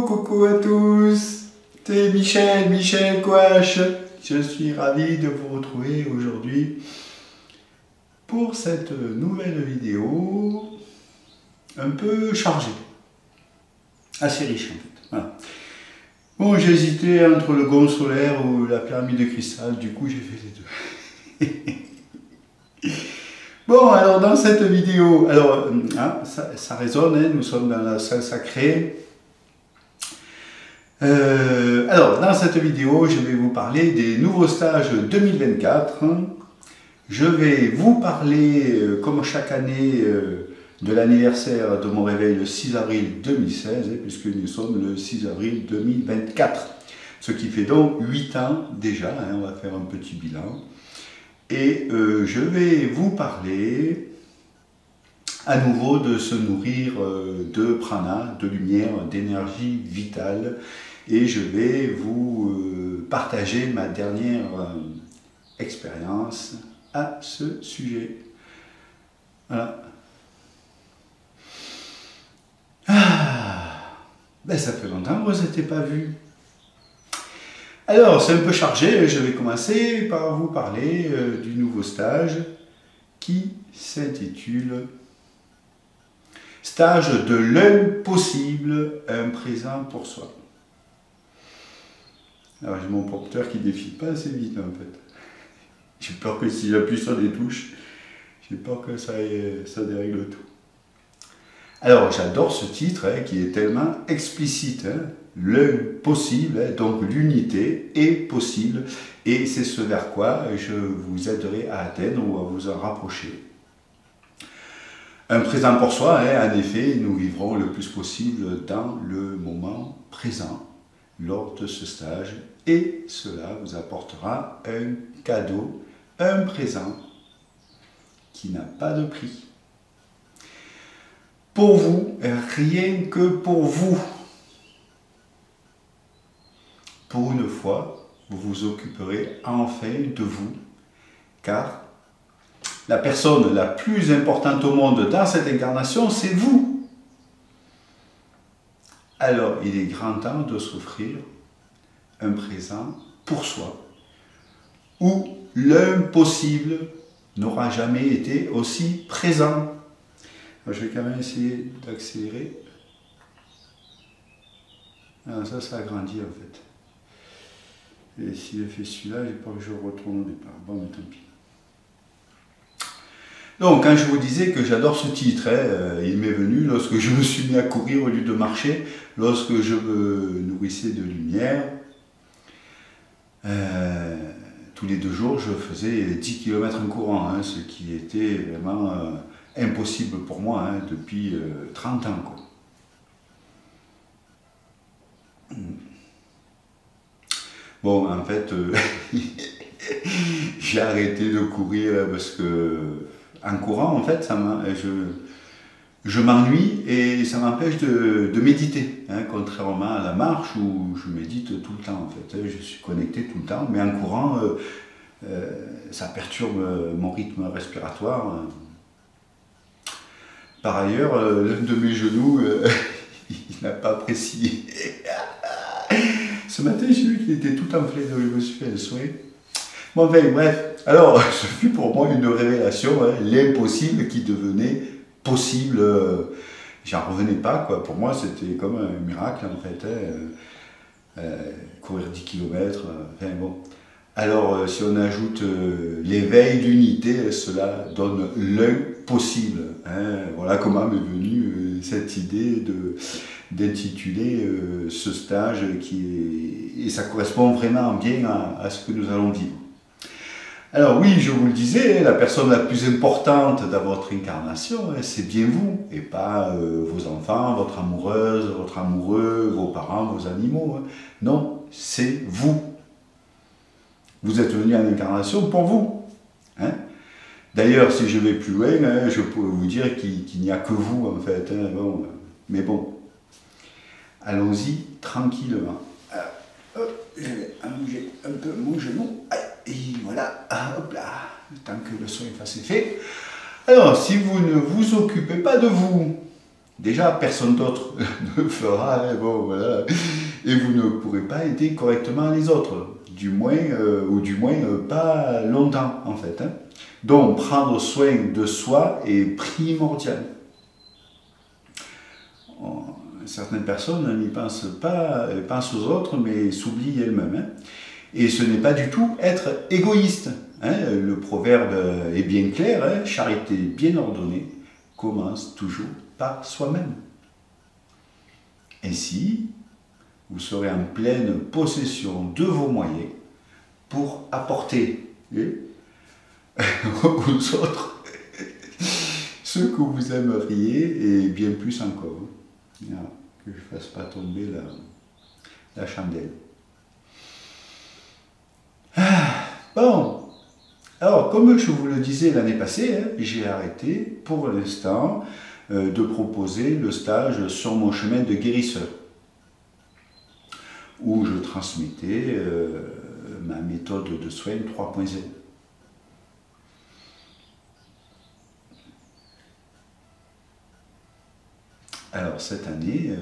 Coucou à tous, c'est Michel Couache. Je suis ravi de vous retrouver aujourd'hui pour cette nouvelle vidéo un peu chargée, assez riche en fait. Voilà. Bon, j'ai hésité entre le gond solaire ou la pyramide de cristal, du coup j'ai fait les deux. Bon, alors dans cette vidéo, alors ça résonne, hein, nous sommes dans la salle sacrée. Alors, dans cette vidéo, je vais vous parler des nouveaux stages 2024. Je vais vous parler, comme chaque année, de l'anniversaire de mon réveil le 6 avril 2016, puisque nous sommes le 6 avril 2024. Ce qui fait donc 8 ans déjà, hein, on va faire un petit bilan. Et je vais vous parler à nouveau de se nourrir de prana, de lumière, d'énergie vitale. Et je vais vous partager ma dernière expérience à ce sujet. Voilà. Ben ça fait longtemps que vous n'étiez pas vu. Alors, c'est un peu chargé, je vais commencer par vous parler du nouveau stage qui s'intitule « Stage de l'impossible, un présent pour soi ». Alors j'ai mon prompteur qui défile pas assez vite en fait. J'ai peur que si j'appuie sur les touches, j'ai peur que ça dérègle tout. Alors j'adore ce titre hein, qui est tellement explicite. Hein. L'impossible, hein, donc l'unité est possible. Et c'est ce vers quoi je vous aiderai à atteindre ou à vous en rapprocher. Un présent pour soi, hein, en effet, nous vivrons le plus possible dans le moment présent lors de ce stage et cela vous apportera un cadeau, un présent qui n'a pas de prix. Pour vous, rien que pour vous. Pour une fois, vous vous occuperez enfin de vous, car la personne la plus importante au monde dans cette incarnation, c'est vous. Alors, il est grand temps de s'offrir un présent pour soi, où l'impossible n'aura jamais été aussi présent. Alors, je vais quand même essayer d'accélérer. Ah, ça agrandit en fait. Et si je fais celui-là, j'ai peur que je retourne au départ. Bon, mais tant pis. Donc, quand je vous disais que j'adore ce titre, hein, il m'est venu lorsque je me suis mis à courir au lieu de marcher, lorsque je me nourrissais de lumière. Tous les 2 jours, je faisais 10 km en courant, hein, ce qui était vraiment impossible pour moi hein, depuis 30 ans. Quoi. Bon, en fait, j'ai arrêté de courir parce que, en courant, en fait, je m'ennuie et ça m'empêche de méditer, hein, contrairement à la marche où je médite tout le temps en fait. Je suis connecté tout le temps, mais en courant, ça perturbe mon rythme respiratoire. Par ailleurs, l'un de mes genoux, il n'a pas apprécié. Ce matin, j'ai vu qu'il était tout enflé, donc je me suis fait un soin. Bon, enfin, bref, alors, ce fut pour moi une révélation, hein, l'impossible qui devenait possible. J'en revenais pas, quoi. Pour moi, c'était comme un miracle, en fait. Hein, courir 10 km, enfin bon. Alors, si on ajoute l'éveil d'unité, cela donne l'impossible. Hein. Voilà comment m'est venue cette idée d'intituler ce stage et ça correspond vraiment bien à ce que nous allons vivre. Alors oui, je vous le disais, la personne la plus importante dans votre incarnation, c'est bien vous, et pas vos enfants, votre amoureuse, votre amoureux, vos parents, vos animaux. Hein. Non, c'est vous. Vous êtes venu en incarnation pour vous. Hein. D'ailleurs, si je vais plus loin, hein, je pourrais vous dire qu'il n'y a que vous, en fait. Hein. Bon, mais bon, allons-y tranquillement. Alors, je vais allonger un peu mon genou. Et voilà, hop là, tant que le son est assez fait. Alors, si vous ne vous occupez pas de vous, déjà personne d'autre ne le fera, hein, bon, voilà, et vous ne pourrez pas aider correctement les autres, du moins pas longtemps en fait. Hein. Donc, prendre soin de soi est primordial. Certaines personnes n'y pensent pas, elles pensent aux autres, mais s'oublient elles-mêmes. Hein. Et ce n'est pas du tout être égoïste. Hein. Le proverbe est bien clair, hein. Charité bien ordonnée commence toujours par soi-même. Ainsi, vous serez en pleine possession de vos moyens pour apporter aux autres ce que vous aimeriez et bien plus encore. Voilà, que je ne fasse pas tomber la chandelle. Bon, alors comme je vous le disais l'année passée, hein, j'ai arrêté pour l'instant de proposer le stage sur mon chemin de guérisseur, où je transmettais ma méthode de soins 3.0. Alors cette année,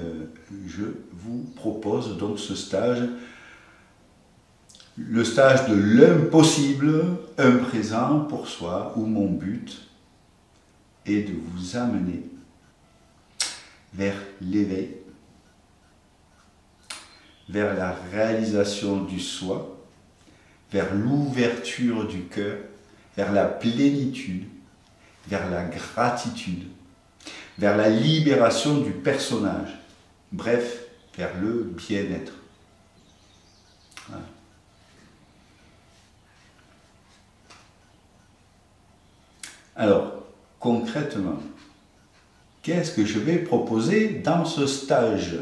je vous propose donc ce stage, le stage de l'impossible, un présent pour soi, où mon but est de vous amener vers l'éveil, vers la réalisation du soi, vers l'ouverture du cœur, vers la plénitude, vers la gratitude, vers la libération du personnage, bref, vers le bien-être. Voilà. Alors, concrètement, qu'est-ce que je vais proposer dans ce stage?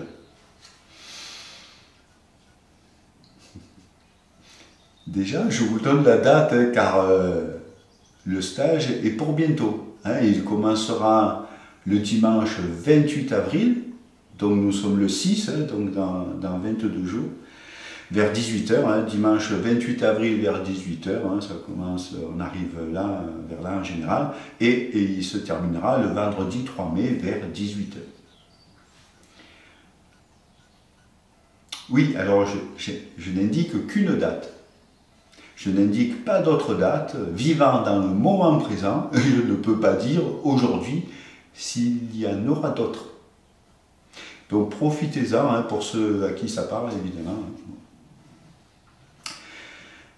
Déjà, je vous donne la date, hein, car le stage est pour bientôt. Hein, il commencera le dimanche 28 avril, donc nous sommes le 6, hein, donc dans 22 jours, vers 18 h, hein, dimanche 28 avril vers 18 h, hein, ça commence, on arrive là, vers là en général, et il se terminera le vendredi 3 mai vers 18 h. Oui, alors je n'indique qu'une date. Je n'indique pas d'autres dates. Vivant dans le moment présent, je ne peux pas dire aujourd'hui s'il y en aura d'autres. Donc profitez-en, hein, pour ceux à qui ça parle, évidemment.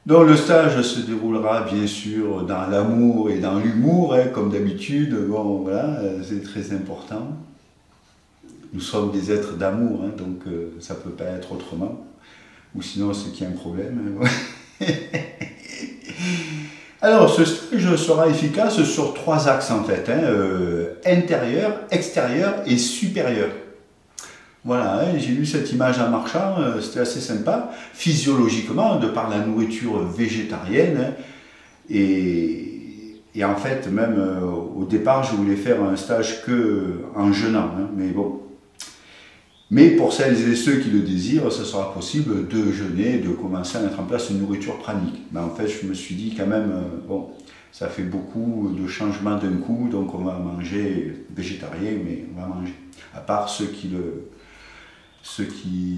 Donc le stage se déroulera bien sûr dans l'amour et dans l'humour, hein, comme d'habitude. Bon, voilà, c'est très important. Nous sommes des êtres d'amour, hein, donc ça ne peut pas être autrement. Ou sinon, c'est qu'il y a un problème. Hein. Alors, ce stage sera efficace sur 3 axes en fait, hein, intérieur, extérieur et supérieur. Voilà, hein, j'ai vu cette image en marchant, c'était assez sympa, physiologiquement, de par la nourriture végétarienne, hein, et Et en fait, même au départ, je voulais faire un stage que en jeûnant, hein, mais bon. Mais pour celles et ceux qui le désirent, ce sera possible de jeûner, de commencer à mettre en place une nourriture pranique. Mais en fait, je me suis dit quand même, bon, ça fait beaucoup de changements d'un coup, donc on va manger végétarien, mais on va manger. À part ceux qui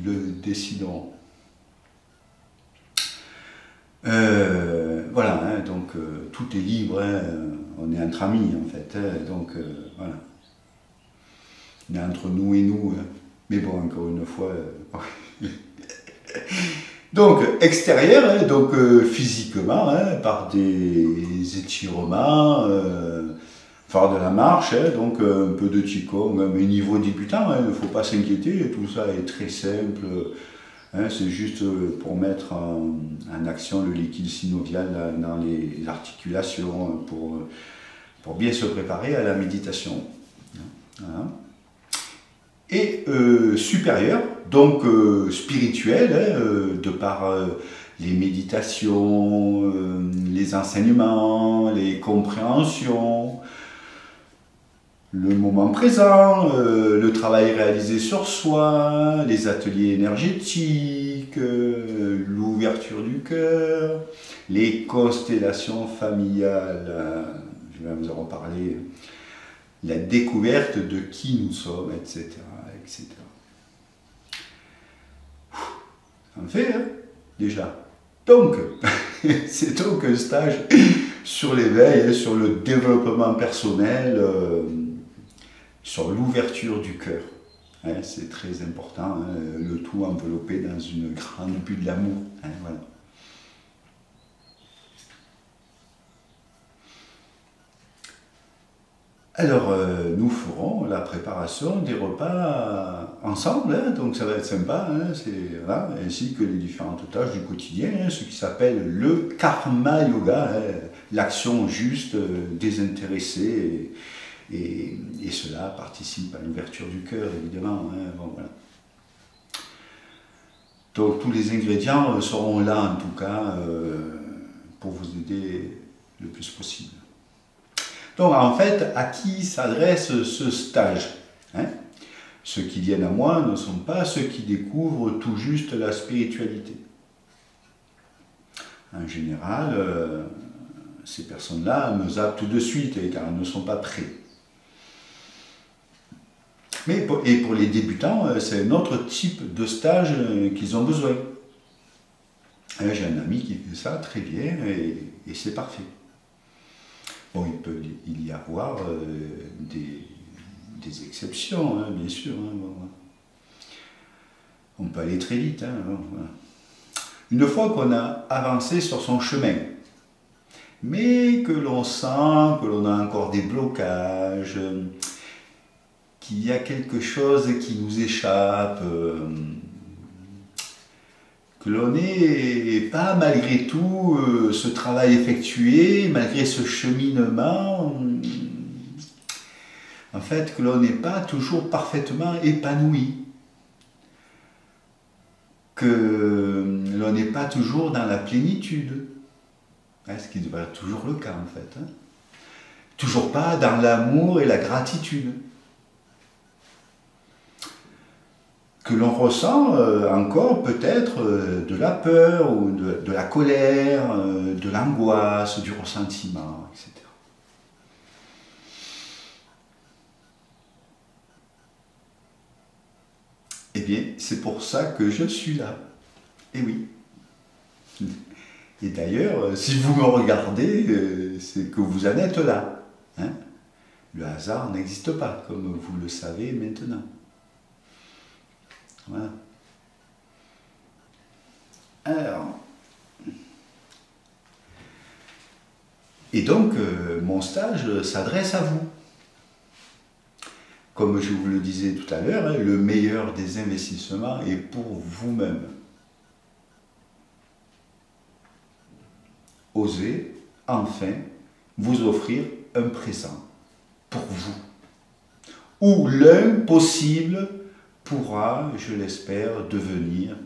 le décideront. Voilà, hein, donc tout est libre, hein, on est entre amis en fait, hein, donc voilà. On est entre nous et nous, hein. Mais bon, encore une fois. Donc, extérieur, hein, donc physiquement, hein, par des étirements, faire de la marche, hein, donc un peu de qigong, mais niveau débutant, il ne faut pas s'inquiéter, tout ça est très simple. Hein, c'est juste pour mettre en action le liquide synovial dans les articulations, pour bien se préparer à la méditation. Voilà. Et supérieur, donc spirituel, hein, de par les méditations, les enseignements, les compréhensions, le moment présent, le travail réalisé sur soi, les ateliers énergétiques, l'ouverture du cœur, les constellations familiales, je vais vous en reparler, la découverte de qui nous sommes, etc. etc. Ça me fait, hein, déjà. Donc, c'est donc un stage sur l'éveil, hein, sur le développement personnel, sur l'ouverture du cœur. Hein, c'est très important, hein, le tout enveloppé dans une grande bulle d'amour. Hein, voilà. Alors, nous ferons la préparation des repas ensemble, hein, donc ça va être sympa, hein, voilà, ainsi que les différentes tâches du quotidien, hein, ce qui s'appelle le karma yoga, hein, l'action juste, désintéressée, et cela participe à l'ouverture du cœur, évidemment. Hein, bon, voilà. Donc tous les ingrédients seront là, en tout cas, pour vous aider le plus possible. Donc en fait, à qui s'adresse ce stage, hein? Ceux qui viennent à moi ne sont pas ceux qui découvrent tout juste la spiritualité. En général, ces personnes-là me zappent tout de suite, car elles ne sont pas prêtes. Mais et pour les débutants, c'est un autre type de stage qu'ils ont besoin. J'ai un ami qui fait ça très bien et c'est parfait. Bon, il peut y avoir des exceptions, hein, bien sûr. Hein, bon, on peut aller très vite. Hein, bon, voilà. Une fois qu'on a avancé sur son chemin, mais que l'on sent que l'on a encore des blocages, qu'il y a quelque chose qui nous échappe, que l'on n'est pas malgré tout ce travail effectué, malgré ce cheminement, en fait que l'on n'est pas toujours parfaitement épanoui, que l'on n'est pas toujours dans la plénitude, hein, ce qui devrait être toujours le cas en fait, hein. Toujours pas dans l'amour et la gratitude, que l'on ressent encore peut-être de la peur ou de la colère, de l'angoisse, du ressentiment, etc. Eh bien, c'est pour ça que je suis là. Eh oui. Et d'ailleurs, si vous me regardez, c'est que vous en êtes là. Hein? Le hasard n'existe pas, comme vous le savez maintenant. Voilà. Alors, et donc, mon stage s'adresse à vous. Comme je vous le disais tout à l'heure, hein, le meilleur des investissements est pour vous-même. Osez, enfin, vous offrir un présent pour vous. Ou l'impossible pourra, je l'espère, devenir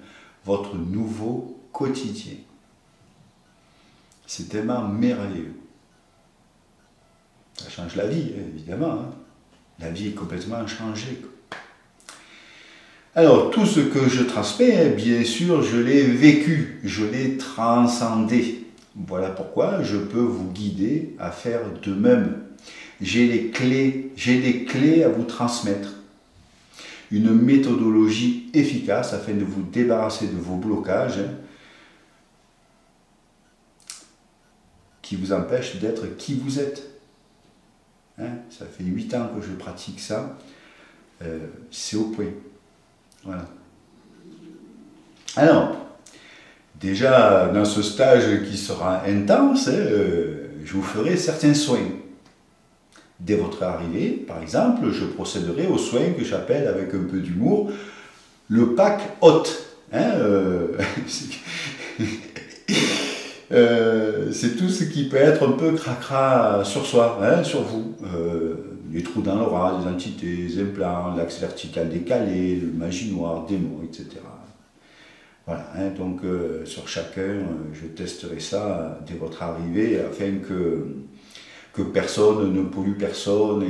votre nouveau quotidien. C'est tellement merveilleux. change la vie, évidemment. Hein. La vie est complètement changée. Alors, tout ce que je transmets, bien sûr, je l'ai vécu, je l'ai transcendé. Voilà pourquoi je peux vous guider à faire de même. J'ai des clés à vous transmettre. Une méthodologie efficace afin de vous débarrasser de vos blocages qui vous empêchent d'être qui vous êtes. Hein, ça fait 8 ans que je pratique ça. C'est au point. Voilà. Alors, déjà dans ce stage qui sera intense, je vous ferai certains soins. Dès votre arrivée, par exemple, je procéderai aux soins que j'appelle avec un peu d'humour le pack hôte. Hein, c'est tout ce qui peut être un peu cracra sur soi, hein, sur vous. Les trous dans l'aura, les entités, les implants, l'axe vertical décalé, le magie noire, démons, etc. Voilà, hein, donc sur chacun, je testerai ça dès votre arrivée afin que personne ne pollue personne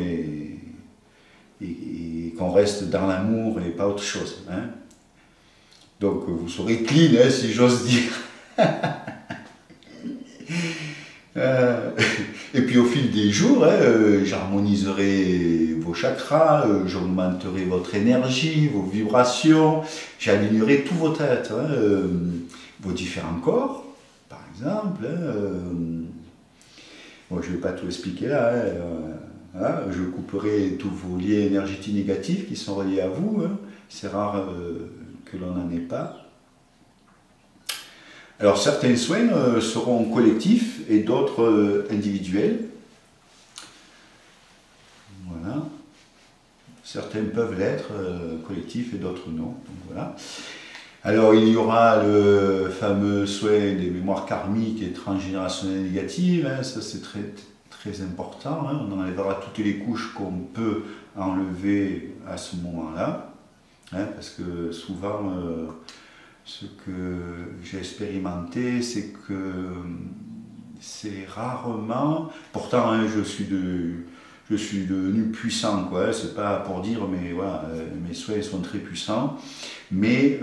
et qu'on reste dans l'amour et pas autre chose. Hein. Donc vous serez clean, hein, si j'ose dire. Et puis au fil des jours, hein, j'harmoniserai vos chakras, j'augmenterai votre énergie, vos vibrations, j'alignerai tout votre être, hein, vos différents corps, par exemple. Hein, bon, je ne vais pas tout expliquer là. Hein, hein, je couperai tous vos liens énergétiques négatifs qui sont reliés à vous. Hein. C'est rare que l'on n'en ait pas. Alors certains soins seront collectifs et d'autres individuels. Voilà. Certains peuvent l'être collectifs et d'autres non. Donc, voilà. Alors il y aura le fameux soin des mémoires karmiques et transgénérationnelles négatives. Hein, ça c'est très, très important. Hein. On enlèvera toutes les couches qu'on peut enlever à ce moment-là. Hein, parce que souvent... ce que j'ai expérimenté, c'est que c'est rarement... Pourtant, hein, je suis devenu puissant, quoi. C'est pas pour dire, mais voilà, mes soins sont très puissants. Mais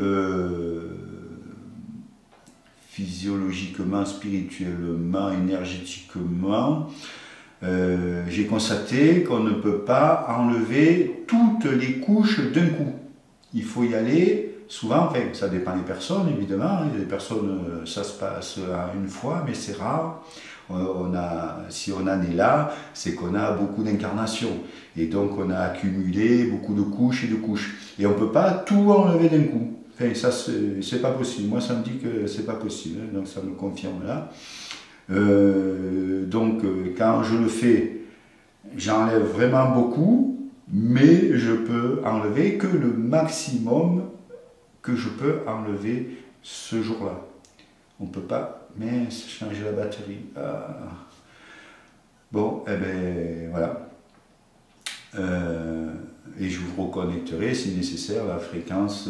physiologiquement, spirituellement, énergétiquement, j'ai constaté qu'on ne peut pas enlever toutes les couches d'un coup. Il faut y aller... Souvent, enfin, ça dépend des personnes, évidemment. Il y a des personnes, ça se passe à une fois, mais c'est rare. Si on en est là, c'est qu'on a beaucoup d'incarnations. Et donc, on a accumulé beaucoup de couches et de couches. Et on ne peut pas tout enlever d'un coup. Enfin, ça, c'est pas possible. Moi, ça me dit que c'est pas possible. Donc, ça me confirme là. Donc, quand je le fais, j'enlève vraiment beaucoup, mais je peux enlever que le maximum que je peux enlever ce jour-là. On ne peut pas, mais changer la batterie. Ah. Bon, eh bien, voilà. Et je vous reconnecterai, si nécessaire, la fréquence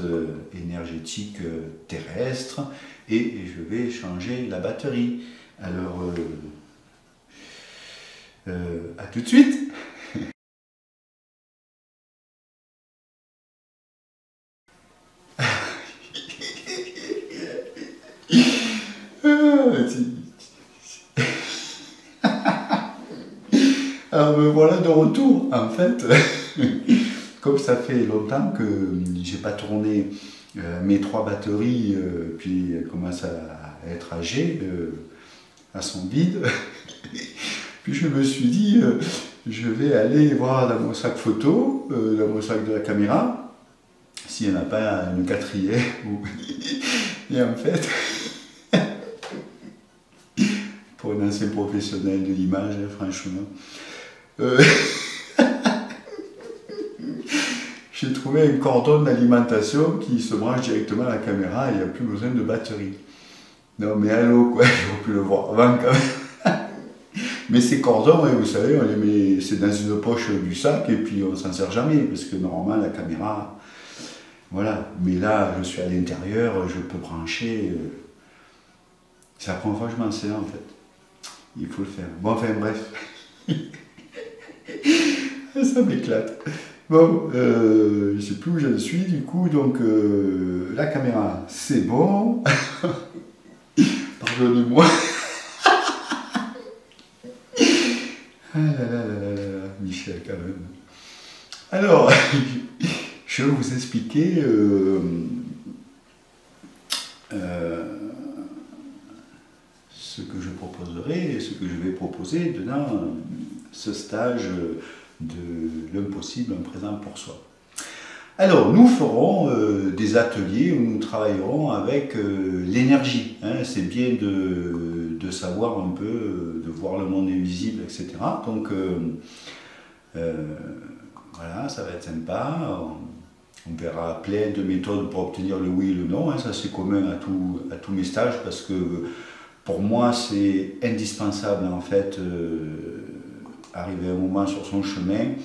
énergétique terrestre et je vais changer la batterie. Alors, à tout de suite. Alors me voilà de retour, en fait. Comme ça fait longtemps que j'ai pas tourné mes 3 batteries, puis elles commencent à être âgées, à son vide. Puis je me suis dit, je vais aller voir dans mon sac photo, dans mon sac de la caméra, s'il n'y en a pas une 4e. Et en fait, pour un ancien professionnel de l'image, franchement, j'ai trouvé un cordon d'alimentation qui se branche directement à la caméra et il n'y a plus besoin de batterie. Non mais allô quoi, j'aurais pu le voir avant quand même. Mais ces cordons, vous savez, on les met, c'est dans une poche du sac et puis on s'en sert jamais parce que normalement la caméra, voilà. Mais là, je suis à l'intérieur, je peux brancher. C'est la première fois que je m'en sers en fait. Il faut le faire. Bon, enfin bref. Ça m'éclate. Bon, je ne sais plus où je suis du coup, donc la caméra, c'est bon. Pardonnez-moi. Ah là là là là là là, Michel quand même. Alors, je vais vous expliquer ce que je proposerai et ce que je vais proposer dans ce stage de l'impossible, un présent pour soi. Alors, nous ferons des ateliers où nous travaillerons avec l'énergie. Hein. C'est bien de savoir un peu, de voir le monde invisible, etc. Donc, voilà, ça va être sympa. On verra plein de méthodes pour obtenir le oui et le non. Hein. Ça, c'est commun à tous mes stages parce que pour moi, c'est indispensable en fait, arriver à un moment sur son chemin,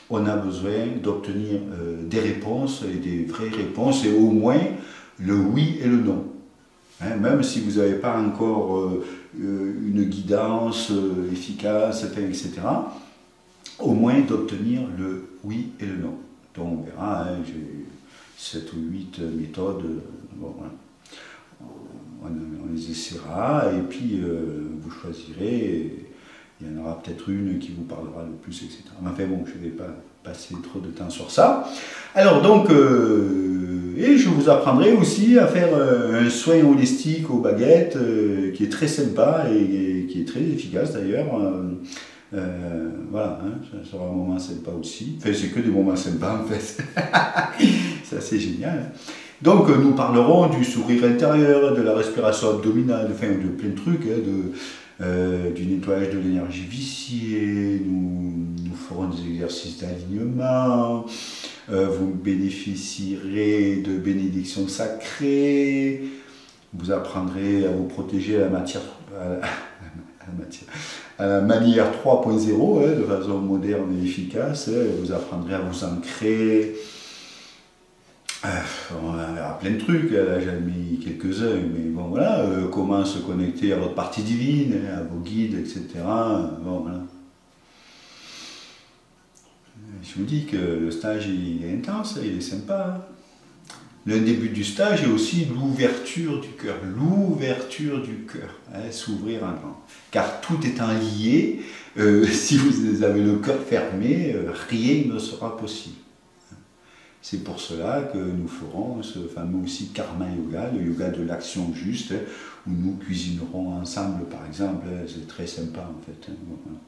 on a besoin d'obtenir des réponses et des vraies réponses et au moins le oui et le non. Hein, même si vous n'avez pas encore une guidance efficace, etc., au moins d'obtenir le oui et le non. Donc on verra, hein, j'ai 7 ou 8 méthodes, bon, voilà. On les essaiera et puis vous choisirez, il y en aura peut-être une qui vous parlera le plus, etc. Mais enfin bon, je ne vais pas passer trop de temps sur ça. Alors donc, et je vous apprendrai aussi à faire un soin holistique aux baguettes qui est très sympa et qui est très efficace d'ailleurs. Voilà, hein, ça sera un moment sympa aussi. Enfin, c'est que des moments sympas en fait. C'est assez génial. Donc, nous parlerons du sourire intérieur, de la respiration abdominale, enfin, de plein de trucs, hein, du nettoyage de l'énergie viciée, nous ferons des exercices d'alignement, vous bénéficierez de bénédictions sacrées, vous apprendrez à vous protéger à la manière 3.0, hein, de façon moderne et efficace, hein, vous apprendrez à vous ancrer. On verra plein de trucs, là j'en ai mis quelques-uns, mais bon voilà, comment se connecter à votre partie divine, à vos guides, etc. Bon voilà. Je vous dis que le stage il est intense, il est sympa. L'un des buts du stage est aussi l'ouverture du cœur, hein, s'ouvrir un grand. Car tout étant lié, si vous avez le cœur fermé, rien ne sera possible. C'est pour cela que nous ferons ce fameux aussi Karma Yoga, le yoga de l'action juste, hein, où nous cuisinerons ensemble par exemple, hein, c'est très sympa en fait. Hein, voilà.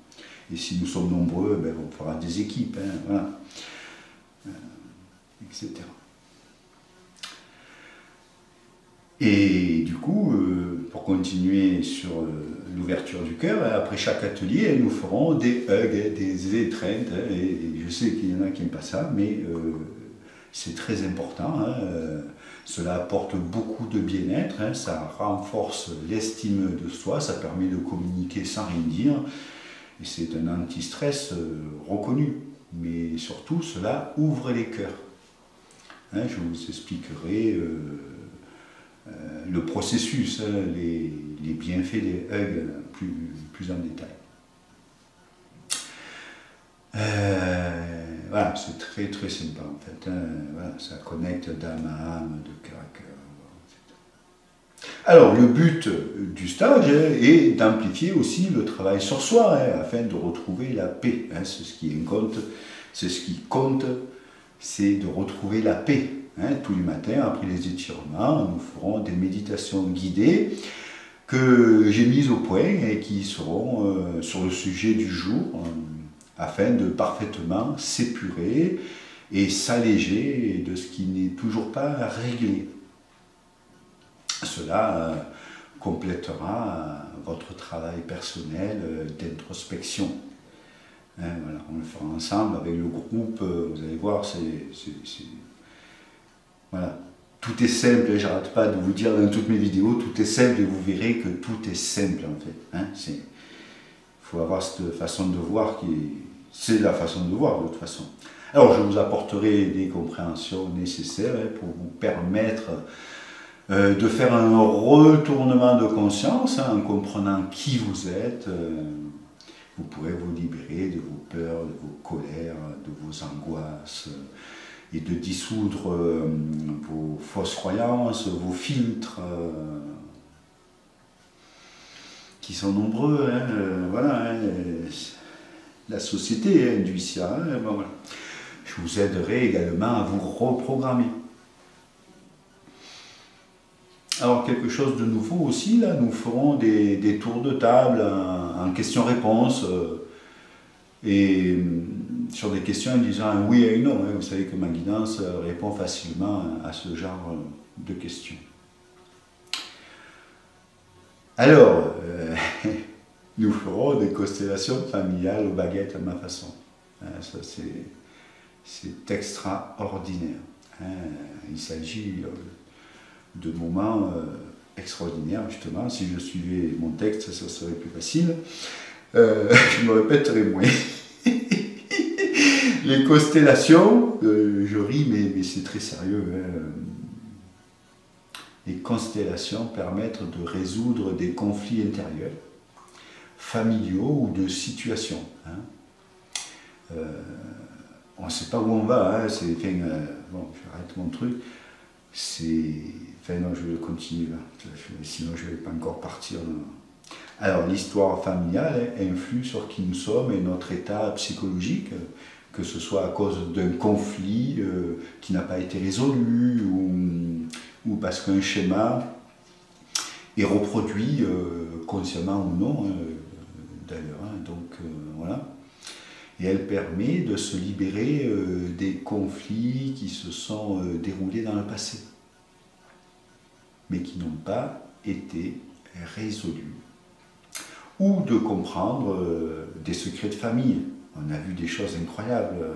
Et si nous sommes nombreux, ben, on fera des équipes, hein, voilà, etc. Et du coup, pour continuer sur l'ouverture du cœur, hein, après chaque atelier, nous ferons des hugs, des étreintes, hein, et je sais qu'il y en a qui n'aiment pas ça, mais c'est très important, hein, cela apporte beaucoup de bien-être, hein, ça renforce l'estime de soi, ça permet de communiquer sans rien dire, et c'est un anti-stress reconnu, mais surtout cela ouvre les cœurs. Hein, je vous expliquerai le processus, hein, les bienfaits des hugs plus en détail. Voilà, c'est très très sympa en fait, hein. Voilà, ça connecte d'âme à âme, de cœur à cœur. Alors le but du stage est d'amplifier aussi le travail sur soi, hein, afin de retrouver la paix. Hein, c'est ce qui compte, c'est de retrouver la paix. Hein, tous les matins, après les étirements, nous ferons des méditations guidées que j'ai mises au point et qui seront sur le sujet du jour, afin de parfaitement s'épurer et s'alléger de ce qui n'est toujours pas réglé. Cela complétera votre travail personnel d'introspection. Hein, voilà, on le fera ensemble avec le groupe, vous allez voir, voilà. Tout est simple, j'arrête pas de vous dire dans toutes mes vidéos, tout est simple et vous verrez que tout est simple en fait. Hein, il faut avoir cette façon de voir c'est la façon de voir de toute façon. Alors je vous apporterai des compréhensions nécessaires pour vous permettre de faire un retournement de conscience, hein, en comprenant qui vous êtes, vous pourrez vous libérer de vos peurs, de vos colères, de vos angoisses, et de dissoudre vos fausses croyances, vos filtres, qui sont nombreux, hein, voilà, hein, la société induit ça, hein, bon, voilà. Je vous aiderai également à vous reprogrammer. Alors quelque chose de nouveau aussi, là, nous ferons des tours de table en questions-réponses, et sur des questions en disant un oui et un non, hein. Vous savez que ma guidance répond facilement à ce genre de questions. Alors, nous ferons des constellations familiales aux baguettes à ma façon. Hein, ça c'est extraordinaire. Hein. Il s'agit de moments extraordinaires, justement. Si je suivais mon texte, ça serait plus facile. Je me répéterai moins. Les constellations, je ris, mais c'est très sérieux. Hein. Les constellations permettent de résoudre des conflits intérieurs, familiaux ou de situations. Hein. On ne sait pas où on va. Hein. Bon, j'arrête mon truc. Enfin non, je vais continuer là. Sinon, je ne vais pas encore partir. Alors, l'histoire familiale influe sur qui nous sommes et notre état psychologique, que ce soit à cause d'un conflit qui n'a pas été résolu ou parce qu'un schéma est reproduit consciemment ou non, d'ailleurs. Hein, donc, voilà. Et elle permet de se libérer des conflits qui se sont déroulés dans le passé, mais qui n'ont pas été résolus. Ou de comprendre des secrets de famille. On a vu des choses incroyables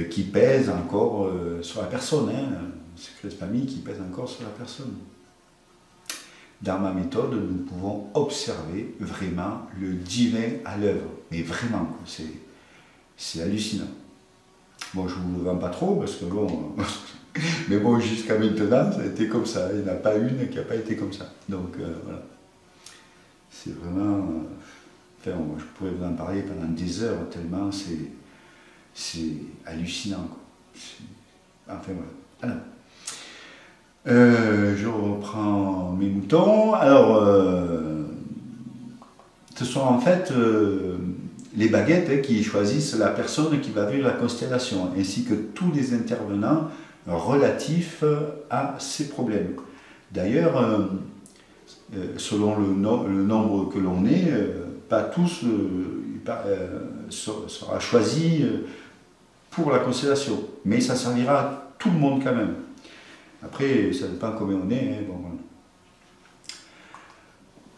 qui pèsent encore sur la personne. Hein, secrets de famille qui pèsent encore sur la personne. Dans ma méthode, nous pouvons observer vraiment le divin à l'œuvre. Mais vraiment, c'est hallucinant. Bon, je ne vous le vends pas trop, parce que bon... mais bon, jusqu'à maintenant, ça a été comme ça. Il n'y en a pas une qui n'a pas été comme ça. Donc, voilà. C'est vraiment... enfin, je pourrais vous en parler pendant des heures, tellement c'est hallucinant. Enfin, voilà. Alors, je reprends mes moutons. Alors, ce sont en fait les baguettes qui choisissent la personne qui va vivre la constellation, ainsi que tous les intervenants relatifs à ces problèmes. D'ailleurs, selon le nombre que l'on est, pas tous sera choisi pour la constellation, mais ça servira à tout le monde quand même. Après, ça dépend combien on est. Hein, bon,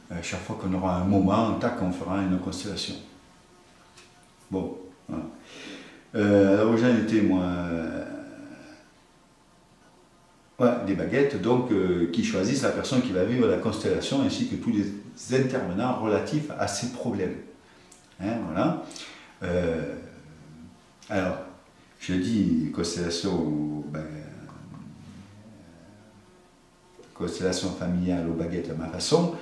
voilà. Chaque fois qu'on aura un moment, tac, on fera une constellation. Bon, voilà. Alors où j'en étais, moi, ouais, des baguettes, donc, qui choisissent la personne qui va vivre la constellation, ainsi que tous les intervenants relatifs à ces problèmes. Hein, voilà. Alors, je dis constellation, constellation familiale aux baguettes à ma façon,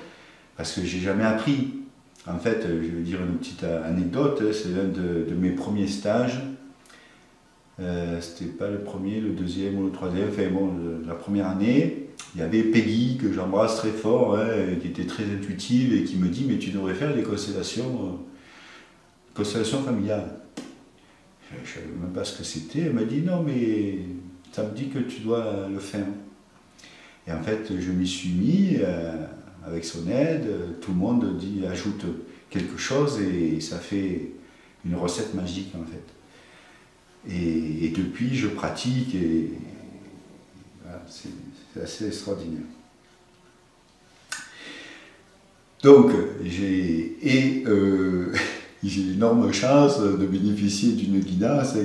parce que j'ai jamais appris. En fait, je vais dire une petite anecdote, c'est l'un de mes premiers stages. C'était pas le premier, le deuxième ou le troisième, enfin bon, la première année, il y avait Peggy, que j'embrasse très fort, hein, qui était très intuitive et qui me dit, mais tu devrais faire des constellations familiales. Je ne savais même pas ce que c'était, elle m'a dit, non mais ça me dit que tu dois le faire. Et en fait, je m'y suis mis, avec son aide, tout le monde ajoute quelque chose et ça fait une recette magique en fait. Et depuis, je pratique et voilà, c'est assez extraordinaire. Donc, j'ai l'énorme chance de bénéficier d'une guidance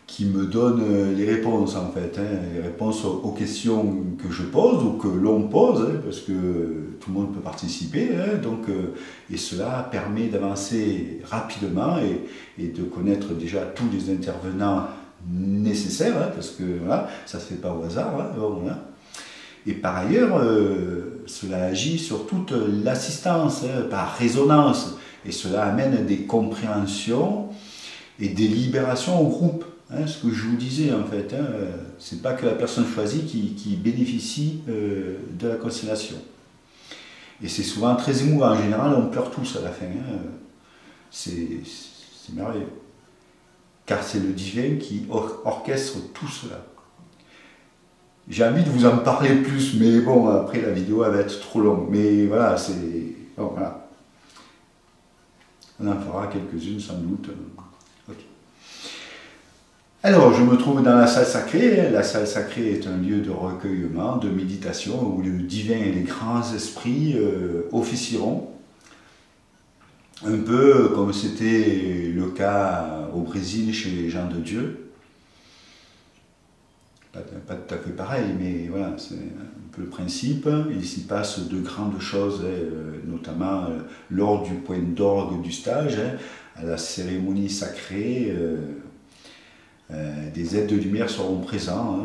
qui me donne les réponses en fait, hein, les réponses aux questions que je pose ou que l'on pose, hein, parce que tout le monde peut participer, hein, donc, et cela permet d'avancer rapidement et de connaître déjà tous les intervenants nécessaires, hein, parce que voilà, ça ne se fait pas au hasard. Hein, bon, voilà. Et par ailleurs, cela agit sur toute l'assistance, hein, par résonance. Et cela amène des compréhensions et des libérations au groupe. Hein, ce que je vous disais en fait, hein, c'est pas que la personne choisie qui bénéficie de la constellation. Et c'est souvent très émouvant. En général, on pleure tous à la fin. Hein. C'est merveilleux. Car c'est le divin qui orchestre tout cela. J'ai envie de vous en parler plus, mais bon, après la vidéo elle va être trop longue. Mais voilà, c'est... Bon, voilà. On en fera quelques-unes sans doute. Okay. Alors, je me trouve dans la salle sacrée. La salle sacrée est un lieu de recueillement, de méditation, où le divin et les grands esprits officieront. Un peu comme c'était le cas au Brésil chez les gens de Dieu. Pas tout à fait pareil, mais voilà, c'est un peu le principe. Il s'y passe de grandes choses, notamment lors du point d'orgue du stage, à la cérémonie sacrée, des êtres de lumière seront présents,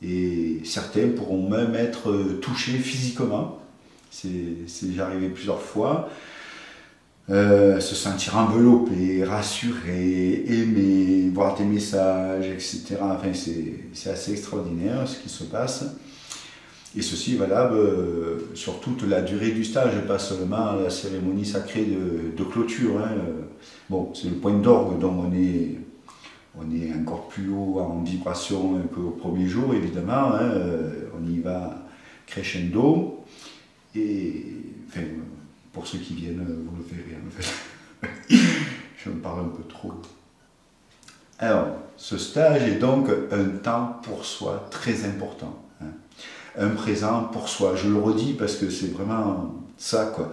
et certains pourront même être touchés physiquement. C'est déjà arrivé plusieurs fois. Se sentir enveloppé, rassuré, aimé, voir des messages, etc. Enfin, c'est assez extraordinaire ce qui se passe. Et ceci est valable sur toute la durée du stage, pas seulement la cérémonie sacrée de clôture. Hein. Bon, c'est le point d'orgue, donc on est encore plus haut en vibration qu'au premier jour, évidemment. Hein. On y va crescendo. Et enfin, pour ceux qui viennent, vous le verrez en fait. Je me parle un peu trop. Alors, ce stage est donc un temps pour soi très important. Hein. Un présent pour soi. Je le redis parce que c'est vraiment ça, quoi.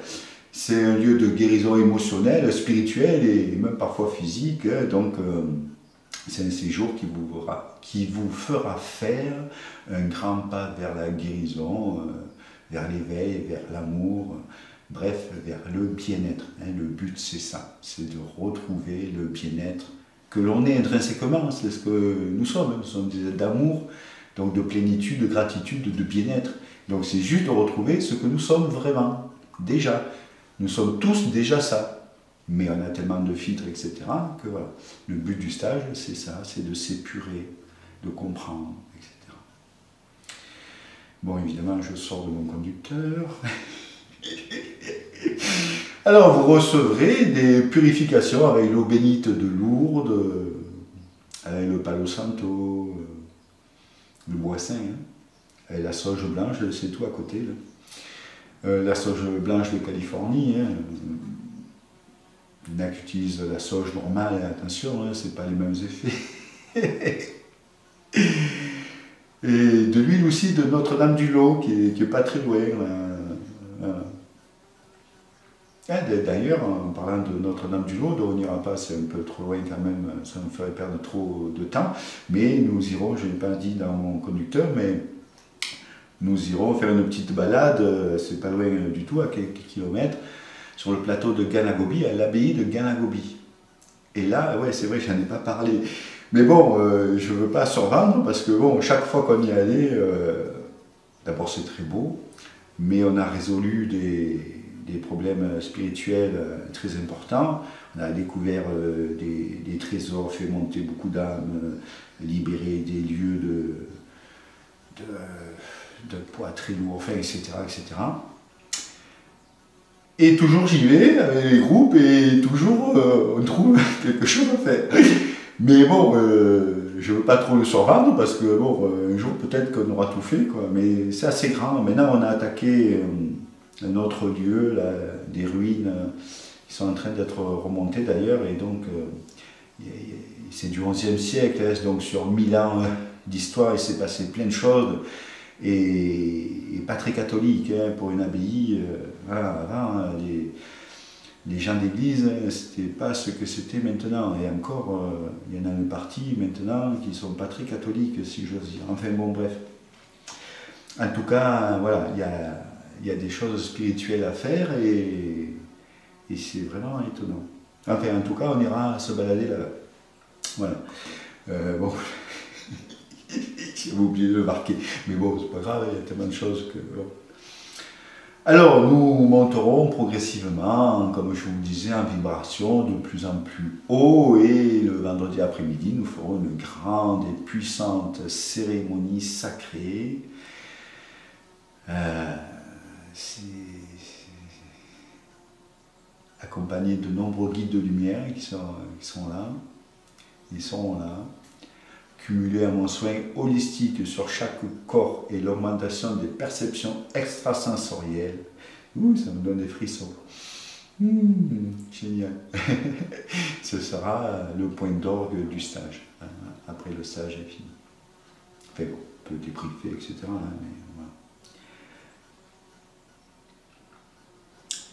C'est un lieu de guérison émotionnelle, spirituelle et même parfois physique. Hein. Donc, c'est un séjour qui vous fera faire un grand pas vers la guérison, vers l'éveil, vers l'amour. Bref, vers le bien-être. Hein, le but, c'est ça, c'est de retrouver le bien-être que l'on est intrinsèquement, c'est ce que nous sommes des êtres d'amour, donc de plénitude, de gratitude, de bien-être. Donc c'est juste de retrouver ce que nous sommes vraiment, déjà. Nous sommes tous déjà ça, mais on a tellement de filtres, etc., que voilà. Le but du stage, c'est ça, c'est de s'épurer, de comprendre, etc. Bon, évidemment, je sors de mon conducteur. Alors vous recevrez des purifications avec l'eau bénite de Lourdes, avec le Palo Santo, le bois saint, hein, avec la sauge blanche, c'est tout à côté. Là. La sauge blanche de Californie, hein. Il y en a qui utilisent la sauge normale, attention, hein, c'est pas les mêmes effets. Et de l'huile aussi de Notre-Dame-du-Lot, qui est pas très loin. D'ailleurs, en parlant de Notre-Dame-du-Lot, on n'ira pas, c'est un peu trop loin quand même, ça nous ferait perdre trop de temps, mais nous irons, je n'ai pas dit dans mon conducteur, mais nous irons faire une petite balade, c'est pas loin du tout, à quelques kilomètres, sur le plateau de Ganagobi, à l'abbaye de Ganagobi. Et là, ouais, c'est vrai, j'en ai pas parlé, mais bon, je ne veux pas survendre, parce que bon, chaque fois qu'on y allait, d'abord c'est très beau, mais on a résolu des problèmes spirituels très importants. On a découvert des trésors, fait monter beaucoup d'âmes, libéré des lieux de poids très lourds, enfin, etc., etc. Et toujours j'y vais avec les groupes et toujours on trouve quelque chose à faire. Mais bon, je ne veux pas trop le survendre parce que bon, un jour peut-être qu'on aura tout fait, quoi. Mais c'est assez grand. Maintenant on a attaqué un autre lieu, là, des ruines qui sont en train d'être remontées d'ailleurs, et donc c'est du XIe siècle, hein, donc sur 1000 ans d'histoire il s'est passé plein de choses, et pas très catholique, hein, pour une abbaye. Voilà, avant, les gens d'église, c'était pas ce que c'était maintenant, et encore, il y en a une partie maintenant qui ne sont pas très catholiques, si j'ose dire. Enfin bon, bref. En tout cas, voilà, il y a des choses spirituelles à faire et c'est vraiment étonnant. Enfin, en tout cas, on ira se balader là-bas. Voilà. Bon, j'ai oublié de le marquer. Mais bon, c'est pas grave, il y a tellement de choses que... Bon. Alors, nous monterons progressivement, comme je vous le disais, en vibration de plus en plus haut. Et le vendredi après-midi, nous ferons une grande et puissante cérémonie sacrée. C'est accompagné de nombreux guides de lumière qui sont là. Ils seront là. Cumulé à mon soin holistique sur chaque corps et l'augmentation des perceptions extrasensorielles. Ouh, ça me donne des frissons. Génial. Ce sera le point d'orgue du stage, hein, après le stage est fini. Enfin bon, on peut débriefer, etc. Hein, mais voilà.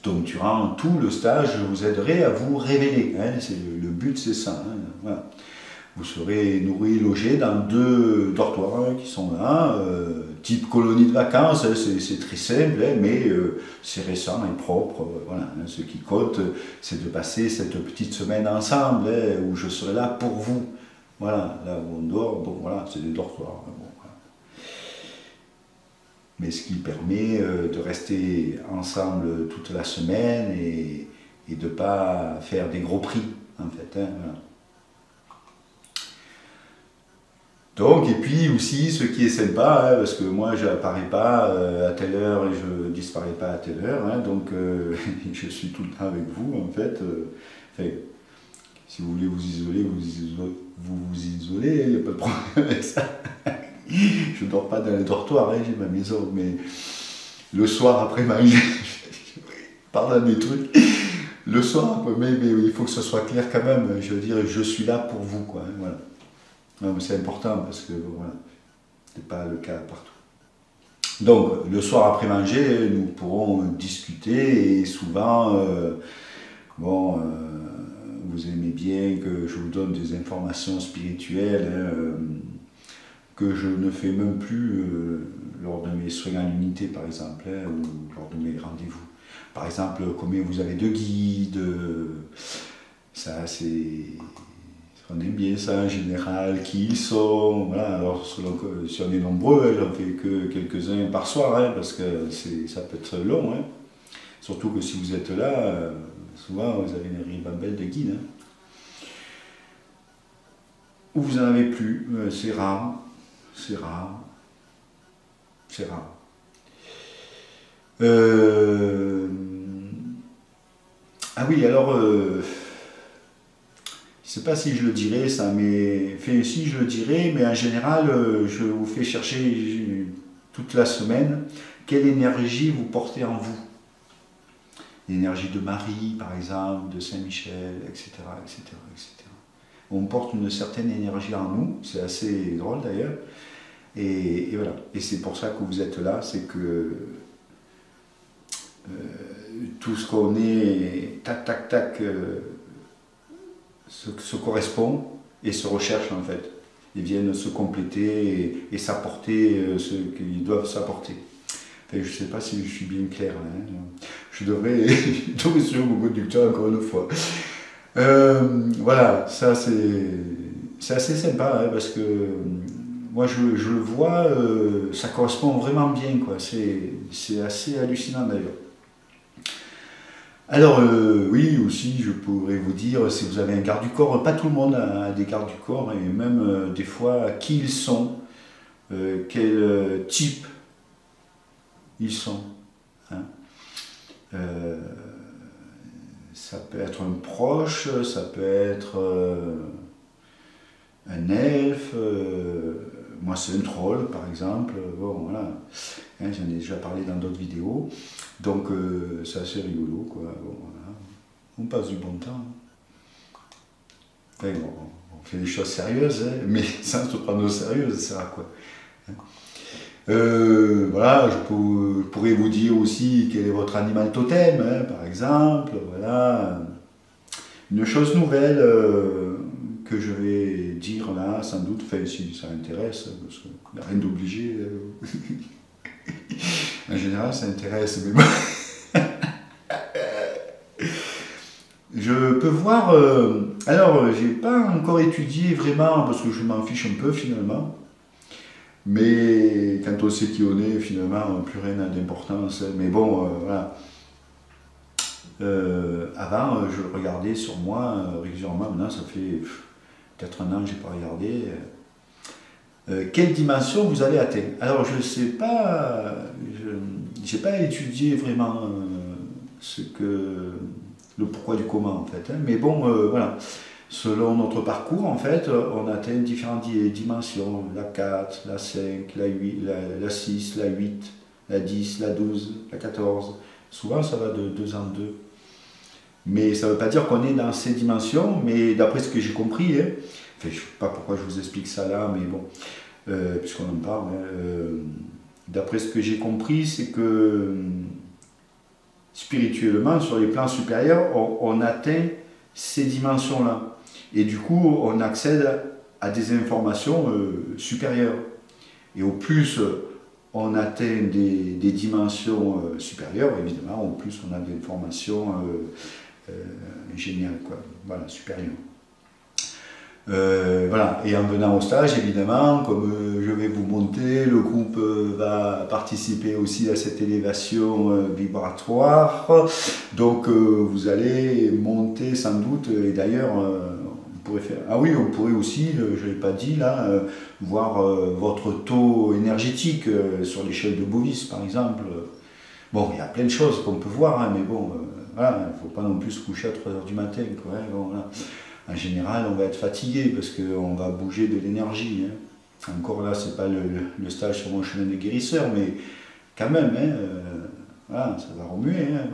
Donc durant tout le stage, je vous aiderai à vous révéler. Hein, le but, c'est ça. Hein, voilà. Vous serez nourri, logé dans 2 dortoirs qui sont là, type colonie de vacances, hein, c'est très simple, hein, mais c'est récent et propre. Voilà, hein, ce qui compte, c'est de passer cette petite semaine ensemble, hein, où je serai là pour vous. Voilà, là où on dort, bon voilà, c'est des dortoirs. Hein, bon, voilà. Mais ce qui permet de rester ensemble toute la semaine et de ne pas faire des gros prix, en fait. Hein, voilà. Donc, et puis aussi, ce qui est sympa, hein, parce que moi, je n'apparais pas à telle heure et je ne disparais pas à telle heure, hein, donc je suis tout le temps avec vous, en fait. Enfin, si vous voulez vous isoler, vous isolez, il n'y a pas de problème avec ça. Je ne dors pas dans les dortoirs, hein, j'ai ma maison, mais le soir après manger, pardon mes trucs, le soir, mais il faut que ce soit clair quand même, je veux dire, je suis là pour vous, quoi, hein, voilà. Non, mais c'est important parce que voilà, ce n'est pas le cas partout. Donc, le soir après manger, nous pourrons discuter et souvent, bon, vous aimez bien que je vous donne des informations spirituelles hein, que je ne fais même plus lors de mes soins en unité, par exemple, hein, ou lors de mes rendez-vous. Par exemple, combien vous avez de guides, ça c'est... On aime bien ça en général, qui ils sont, voilà. Alors si on est nombreux, j'en fais que quelques-uns par soir, hein, parce que ça peut être long, hein. Surtout que si vous êtes là, souvent vous avez une ribambelle de guides. Hein. Ou vous n'en avez plus, c'est rare, c'est rare, c'est rare. Ah oui, alors... je ne sais pas si je le dirais ça, mais enfin, si je le dirais, mais en général, je vous fais chercher toute la semaine quelle énergie vous portez en vous. L'énergie de Marie, par exemple, de Saint-Michel, etc., etc., etc. On porte une certaine énergie en nous, c'est assez drôle d'ailleurs, et voilà. Et c'est pour ça que vous êtes là, c'est que tout ce qu'on est, tac, tac, tac, se correspond et se recherche en fait. Ils viennent se compléter et s'apporter ce qu'ils doivent s'apporter. Enfin, je ne sais pas si je suis bien clair. Hein. Je devrais tomber sur mon conducteur encore une fois. Voilà, ça c'est assez sympa hein, parce que moi je le vois, ça correspond vraiment bien. C'est assez hallucinant d'ailleurs. Alors oui, aussi, je pourrais vous dire, si vous avez un garde du corps, pas tout le monde a des gardes du corps, et même des fois, qui ils sont, quel type ils sont. Hein. Ça peut être un proche, ça peut être un elfe, moi c'est un troll par exemple, bon voilà, hein, j'en ai déjà parlé dans d'autres vidéos, donc c'est assez rigolo quoi, bon, voilà. On passe du bon temps. Enfin, bon, on fait des choses sérieuses, hein, mais sans se prendre au sérieux, ça sert à quoi hein. Voilà, je pourrais vous dire aussi quel est votre animal totem, hein, par exemple, voilà. Une chose nouvelle que je vais dire là, sans doute, enfin si ça intéresse, parce qu'il n'y a rien d'obligé. En général, ça intéresse, mais bon. Je peux voir, alors j'ai pas encore étudié vraiment, parce que je m'en fiche un peu finalement, Mais quand on sait qui on est, finalement, plus rien n'a d'importance. Mais bon, voilà. Avant, je le regardais sur moi régulièrement. Maintenant, ça fait peut-être un an que je n'ai pas regardé. Quelle dimension vous allez atteindre? Alors, je ne sais pas, je n'ai pas étudié vraiment le pourquoi du comment, en fait. Hein. Mais bon, voilà. Selon notre parcours, en fait, on atteint différentes dimensions. La 4, la 5, la 8, la 6, la 8, la 10, la 12, la 14. Souvent, ça va de 2 en 2. Mais ça ne veut pas dire qu'on est dans ces dimensions, mais d'après ce que j'ai compris, hein, enfin, je ne sais pas pourquoi je vous explique ça là, mais bon, puisqu'on en parle, hein, d'après ce que j'ai compris, c'est que spirituellement, sur les plans supérieurs, on atteint ces dimensions-là. Et du coup, on accède à des informations supérieures. Et au plus on atteint des dimensions supérieures, évidemment, au plus on a des informations géniales, quoi. Voilà, supérieures. Voilà. Et en venant au stage, évidemment, comme je vais vous monter, le groupe va participer aussi à cette élévation vibratoire. Donc vous allez monter sans doute, et d'ailleurs, on pourrait faire. Ah oui, on pourrait aussi, je ne l'ai pas dit là, voir votre taux énergétique sur l'échelle de Bovis, par exemple. Bon, il y a plein de choses qu'on peut voir, hein, mais bon, voilà, il ne faut pas non plus se coucher à 3 h du matin, quoi, hein, bon, voilà. En général, on va être fatigué parce qu'on va bouger de l'énergie. Hein. Encore là, ce n'est pas le stage sur mon chemin de guérisseur, mais quand même, hein, voilà, ça va remuer. Hein,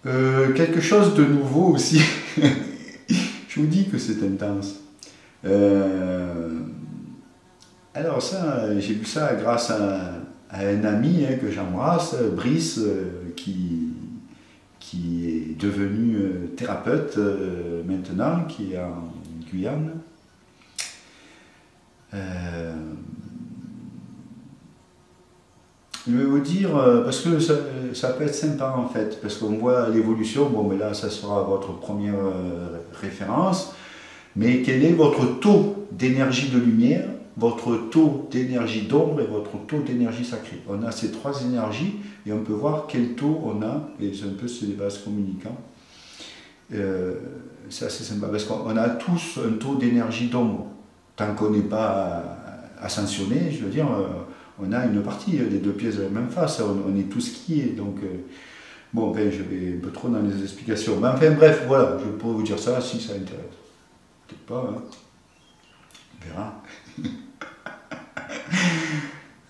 bon. Quelque chose de nouveau aussi. Je vous dis que c'est intense. Alors ça, j'ai vu ça grâce à un ami hein, que j'embrasse, Brice, qui est devenu thérapeute maintenant, qui est en Guyane. Je vais vous dire, parce que ça peut être sympa en fait, parce qu'on voit l'évolution, bon mais là ça sera votre première référence, mais quel est votre taux d'énergie de lumière, votre taux d'énergie d'ombre et votre taux d'énergie sacrée. On a ces 3 énergies et on peut voir quel taux on a, et c'est un peu ces vases communicants. C'est assez sympa parce qu'on a tous un taux d'énergie d'ombre. Tant qu'on n'est pas ascensionné, je veux dire, on a une partie, les 2 pièces de la même face, on est tous qui est. Donc, bon, ben, je vais un peu trop dans les explications. Mais enfin, bref, voilà, je pourrais vous dire ça si ça intéresse. Peut-être pas, hein. On verra.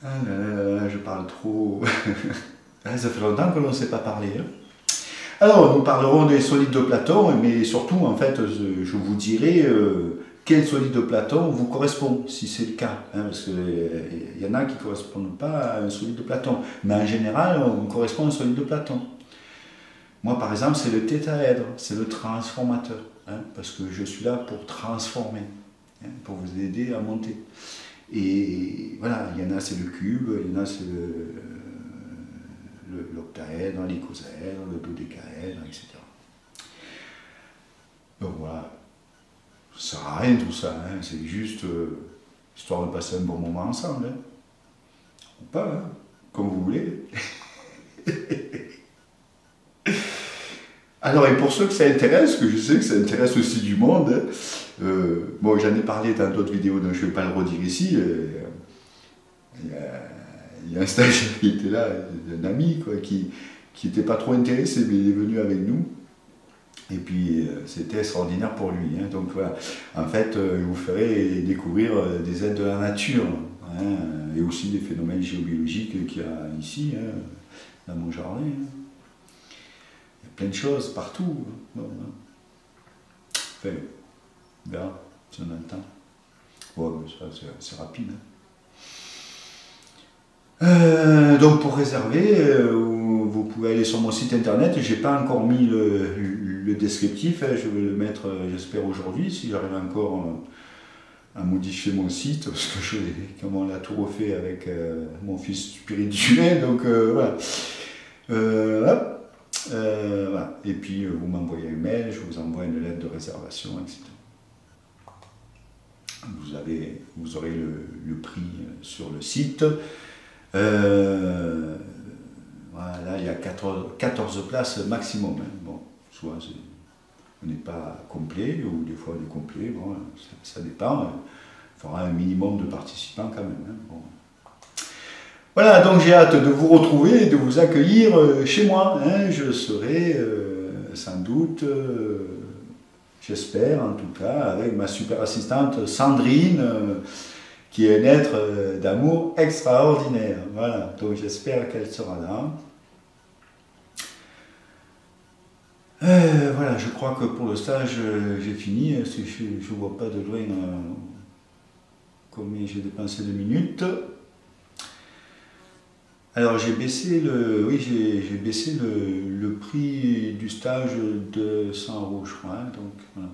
Ah là là, je parle trop. Ça fait longtemps que l'on ne s'est pas parlé. Hein. Alors, nous parlerons des solides de Platon, mais surtout, en fait, je vous dirai quel solide de Platon vous correspond, si c'est le cas. Hein, parce qu'il y en a qui ne correspondent pas à un solide de Platon. Mais en général, on correspond à un solide de Platon. Moi, par exemple, c'est le tétraèdre, c'est le transformateur. Hein, parce que je suis là pour transformer, hein, pour vous aider à monter. Et voilà, il y en a c'est le cube, il y en a c'est l'octaèdre, l'icosaèdre, le dodécaèdre, etc. Donc voilà, ça sert à rien tout ça, hein, c'est juste histoire de passer un bon moment ensemble. Hein. Ou pas, hein, comme vous voulez. Alors, et pour ceux que ça intéresse, que je sais que ça intéresse aussi du monde, hein, bon, j'en ai parlé dans d'autres vidéos, donc je ne vais pas le redire ici. Il y a un stagiaire qui était là, un ami, quoi, qui n'était pas trop intéressé, mais il est venu avec nous. Et puis, c'était extraordinaire pour lui. Hein, donc voilà, en fait, je vous ferai découvrir des êtres de la nature, hein, et aussi des phénomènes géobiologiques qu'il y a ici, hein, dans mon jardin. Hein. Plein de choses partout. Bon, hein. Enfin, on verra si on a le temps. Bon, ça c'est rapide. Hein. Donc pour réserver, vous pouvez aller sur mon site internet. J'ai pas encore mis le descriptif. Hein. Je vais le mettre, j'espère aujourd'hui, si j'arrive encore à modifier mon site, parce que comme on l'a tout refait avec mon fils spirituel. Donc voilà. Hop. Voilà. Et puis vous m'envoyez un mail, je vous envoie une lettre de réservation, etc. Vous vous aurez le prix sur le site. Voilà, il y a 14 places maximum. Hein. Bon, soit on n'est pas complet, ou des fois on est complet, bon, ça dépend. Il faudra un minimum de participants quand même. Hein. Bon. Voilà, donc j'ai hâte de vous retrouver et de vous accueillir chez moi. Hein. Je serai sans doute, j'espère en tout cas, avec ma super assistante Sandrine, qui est un être d'amour extraordinaire. Voilà, donc j'espère qu'elle sera là. Voilà, je crois que pour le stage, j'ai fini. Je ne vois pas de loin combien j'ai dépensé de minutes. Alors j'ai baissé j'ai baissé le prix du stage de 100 €, je crois. Hein, donc, voilà.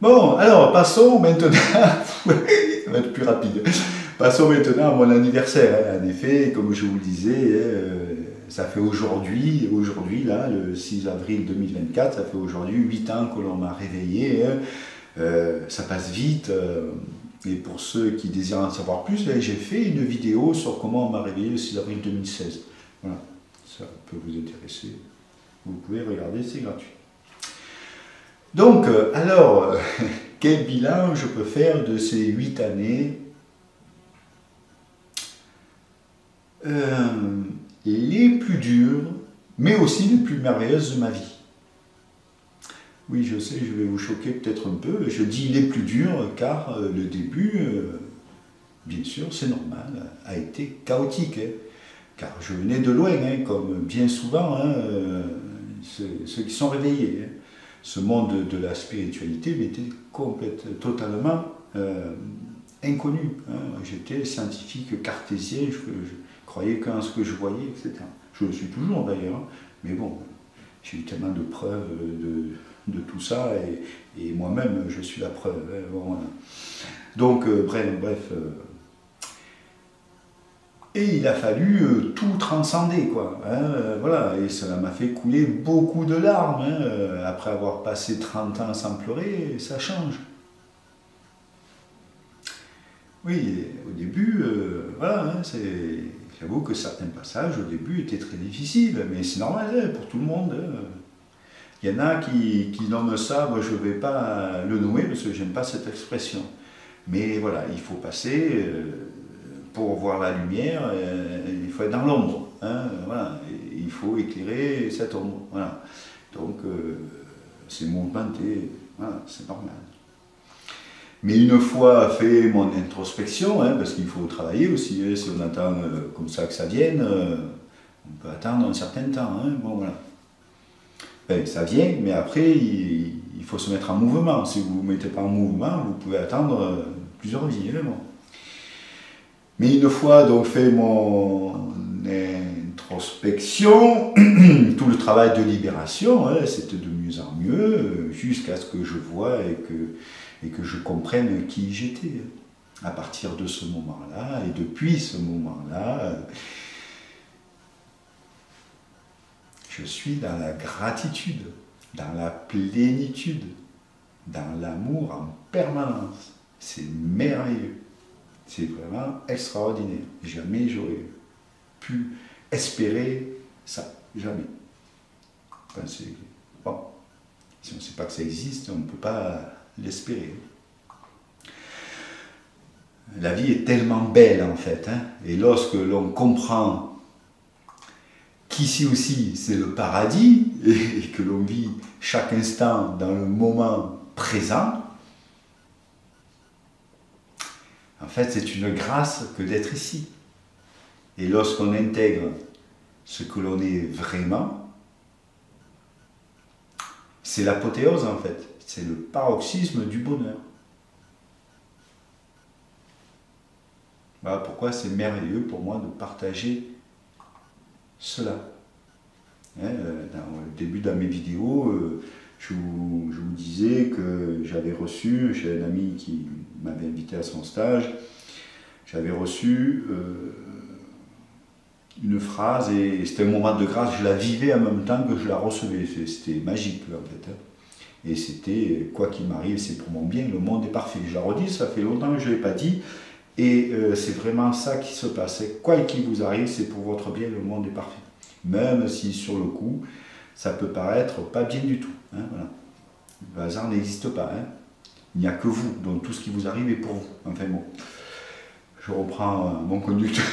Bon, alors passons maintenant, ça va être plus rapide. Passons maintenant à mon anniversaire. Hein. En effet, comme je vous le disais, ça fait aujourd'hui, là, le 6 avril 2024, ça fait aujourd'hui 8 ans que l'on m'a réveillé. Hein. Ça passe vite. Et pour ceux qui désirent en savoir plus, j'ai fait une vidéo sur comment on m'a réveillé le 6 avril 2016. Voilà, ça peut vous intéresser. Vous pouvez regarder, c'est gratuit. Donc, alors, quel bilan je peux faire de ces 8 années les plus dures, mais aussi les plus merveilleuses de ma vie. Oui, je sais, je vais vous choquer peut-être un peu. Je dis les plus durs car le début, bien sûr, c'est normal, a été chaotique. Hein, car je venais de loin, hein, comme bien souvent, hein, ceux qui sont réveillés. Hein. Ce monde de la spiritualité m'était totalement inconnu. Hein. J'étais scientifique cartésien, je croyais qu'en ce que je voyais, etc. Je le suis toujours d'ailleurs, hein, mais bon, j'ai eu tellement de preuves de tout ça, et moi-même je suis la preuve. Hein, bon, voilà. Donc, bref. Et il a fallu tout transcender, quoi. Hein, voilà, et cela m'a fait couler beaucoup de larmes. Hein, après avoir passé 30 ans sans pleurer, ça change. Oui, au début, voilà, hein, j'avoue que certains passages au début étaient très difficiles, mais c'est normal hein, pour tout le monde. Hein. Il y en a qui nomment ça, moi je ne vais pas le nommer parce que j'aime pas cette expression. Mais voilà, il faut passer, pour voir la lumière, il faut être dans l'ombre. Hein, voilà, il faut éclairer cette ombre. Voilà. Donc c'est mouvementé, voilà, c'est normal. Mais une fois fait mon introspection, hein, parce qu'il faut travailler aussi, hein, si on attend comme ça que ça vienne, on peut attendre un certain temps. Hein, bon, voilà. Ben, ça vient, mais après, il faut se mettre en mouvement. Si vous ne vous mettez pas en mouvement, vous pouvez attendre plusieurs vies. Hein, bon. Mais une fois donc fait mon introspection, tout le travail de libération, hein, c'était de mieux en mieux, jusqu'à ce que je voie et que je comprenne qui j'étais. À partir de ce moment-là, et depuis ce moment-là, je suis dans la gratitude, dans la plénitude, dans l'amour en permanence. C'est merveilleux. C'est vraiment extraordinaire. Jamais j'aurais pu espérer ça. Jamais. Enfin, bon. Si on ne sait pas que ça existe, on ne peut pas l'espérer. La vie est tellement belle en fait. Hein, et lorsque l'on comprend qu'ici aussi c'est le paradis et que l'on vit chaque instant dans le moment présent, en fait c'est une grâce que d'être ici. Et lorsqu'on intègre ce que l'on est vraiment, c'est l'apothéose en fait, c'est le paroxysme du bonheur. Voilà pourquoi c'est merveilleux pour moi de partager cela. Hein, dans le début de mes vidéos, je vous disais que j'avais reçu, j'ai un ami qui m'avait invité à son stage, j'avais reçu une phrase et c'était un moment de grâce, je la vivais en même temps que je la recevais, c'était magique en fait. Hein. Et c'était, quoi qu'il m'arrive, c'est pour mon bien, le monde est parfait. Je la redis, ça fait longtemps que je ne l'ai pas dit. Et c'est vraiment ça qui se passe. Quoi qu'il vous arrive, c'est pour votre bien, le monde est parfait. Même si sur le coup, ça peut paraître pas bien du tout. Hein, voilà. Le hasard n'existe pas. Hein. Il n'y a que vous, donc tout ce qui vous arrive est pour vous. Enfin bon, je reprends mon conducteur.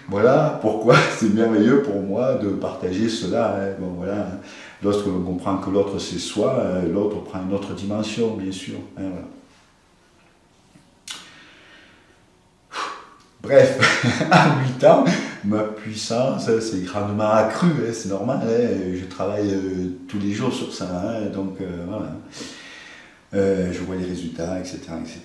Voilà pourquoi c'est merveilleux pour moi de partager cela. Hein. Bon, voilà. Lorsque l'on comprend que l'autre c'est soi, l'autre prend une autre dimension, bien sûr. Hein, voilà. Bref, à 8 ans, ma puissance s'est grandement accrue, hein, c'est normal, hein, je travaille tous les jours sur ça, hein, donc voilà. Je vois les résultats, etc., etc.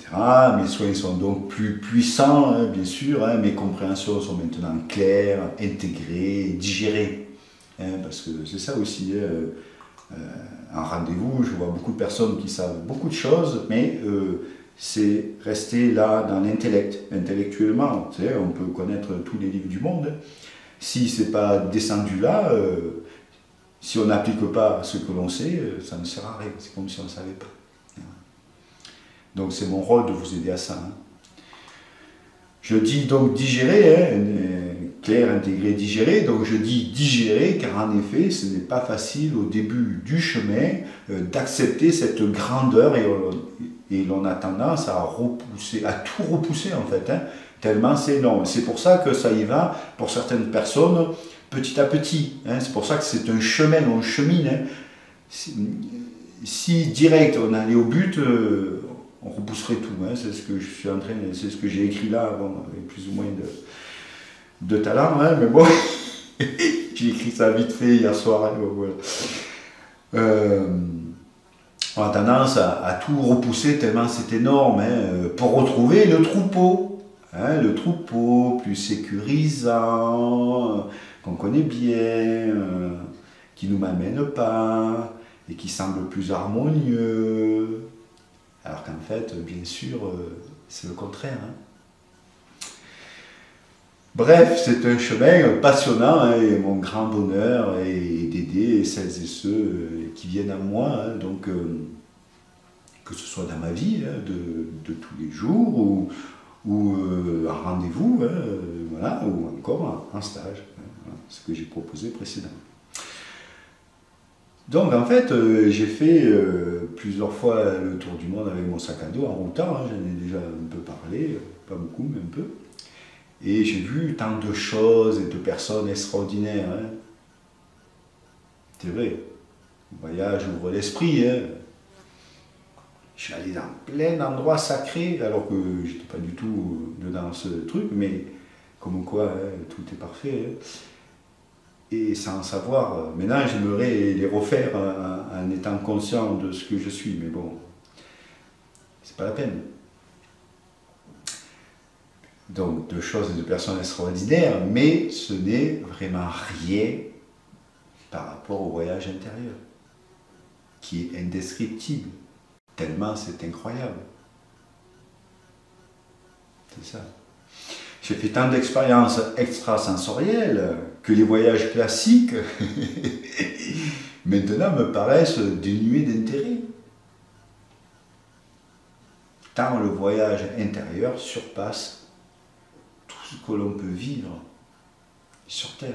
Mes soins sont donc plus puissants, hein, bien sûr, hein, mes compréhensions sont maintenant claires, intégrées, digérées, hein, parce que c'est ça aussi, en rendez-vous, je vois beaucoup de personnes qui savent beaucoup de choses, mais c'est rester là dans l'intellect, intellectuellement. Tu sais, on peut connaître tous les livres du monde. Si ce n'est pas descendu là, si on n'applique pas ce que l'on sait, ça ne sert à rien. C'est comme si on ne savait pas. Donc c'est mon rôle de vous aider à ça. Hein. Je dis donc digérer, hein, clair, intégré, digérer. Donc je dis digérer car en effet, ce n'est pas facile au début du chemin d'accepter cette grandeur et l'on a tendance à repousser, à tout repousser en fait, hein, tellement c'est énorme. C'est pour ça que ça y va pour certaines personnes petit à petit. Hein, c'est pour ça que c'est un chemin, on chemine. Hein. Si direct on allait au but, on repousserait tout. Hein, c'est ce que je suis en train, c'est ce que j'ai écrit là, bon, avec plus ou moins de talent, hein, mais bon, j'ai écrit ça vite fait hier soir. Hein, bon, voilà. On a tendance à tout repousser tellement c'est énorme, hein, pour retrouver le troupeau. Hein, le troupeau plus sécurisant, qu'on connaît bien, qui ne nous m'amène pas, et qui semble plus harmonieux. Alors qu'en fait, bien sûr, c'est le contraire. Hein. Bref, c'est un chemin passionnant, hein, et mon grand bonheur est d'aider celles et ceux qui viennent à moi, hein, donc que ce soit dans ma vie hein, de tous les jours ou en rendez-vous, hein, voilà, ou encore en stage, hein, voilà, ce que j'ai proposé précédemment. Donc en fait, j'ai fait plusieurs fois le tour du monde avec mon sac à dos en routant, hein, j'en ai déjà un peu parlé, pas beaucoup mais un peu. Et j'ai vu tant de choses et de personnes extraordinaires. Hein. C'est vrai, le voyage ouvre l'esprit. Hein. Je suis allé dans plein d'endroits sacrés, alors que j'étais pas du tout dedans ce truc, mais comme quoi, hein, tout est parfait. Hein. Et sans savoir, maintenant j'aimerais les refaire en étant conscient de ce que je suis, mais bon, c'est pas la peine. Donc, de choses et de personnes extraordinaires, mais ce n'est vraiment rien par rapport au voyage intérieur, qui est indescriptible, tellement c'est incroyable. C'est ça. J'ai fait tant d'expériences extrasensorielles que les voyages classiques, maintenant, me paraissent dénués d'intérêt. Tant le voyage intérieur surpasse tout ce que l'on peut vivre sur Terre.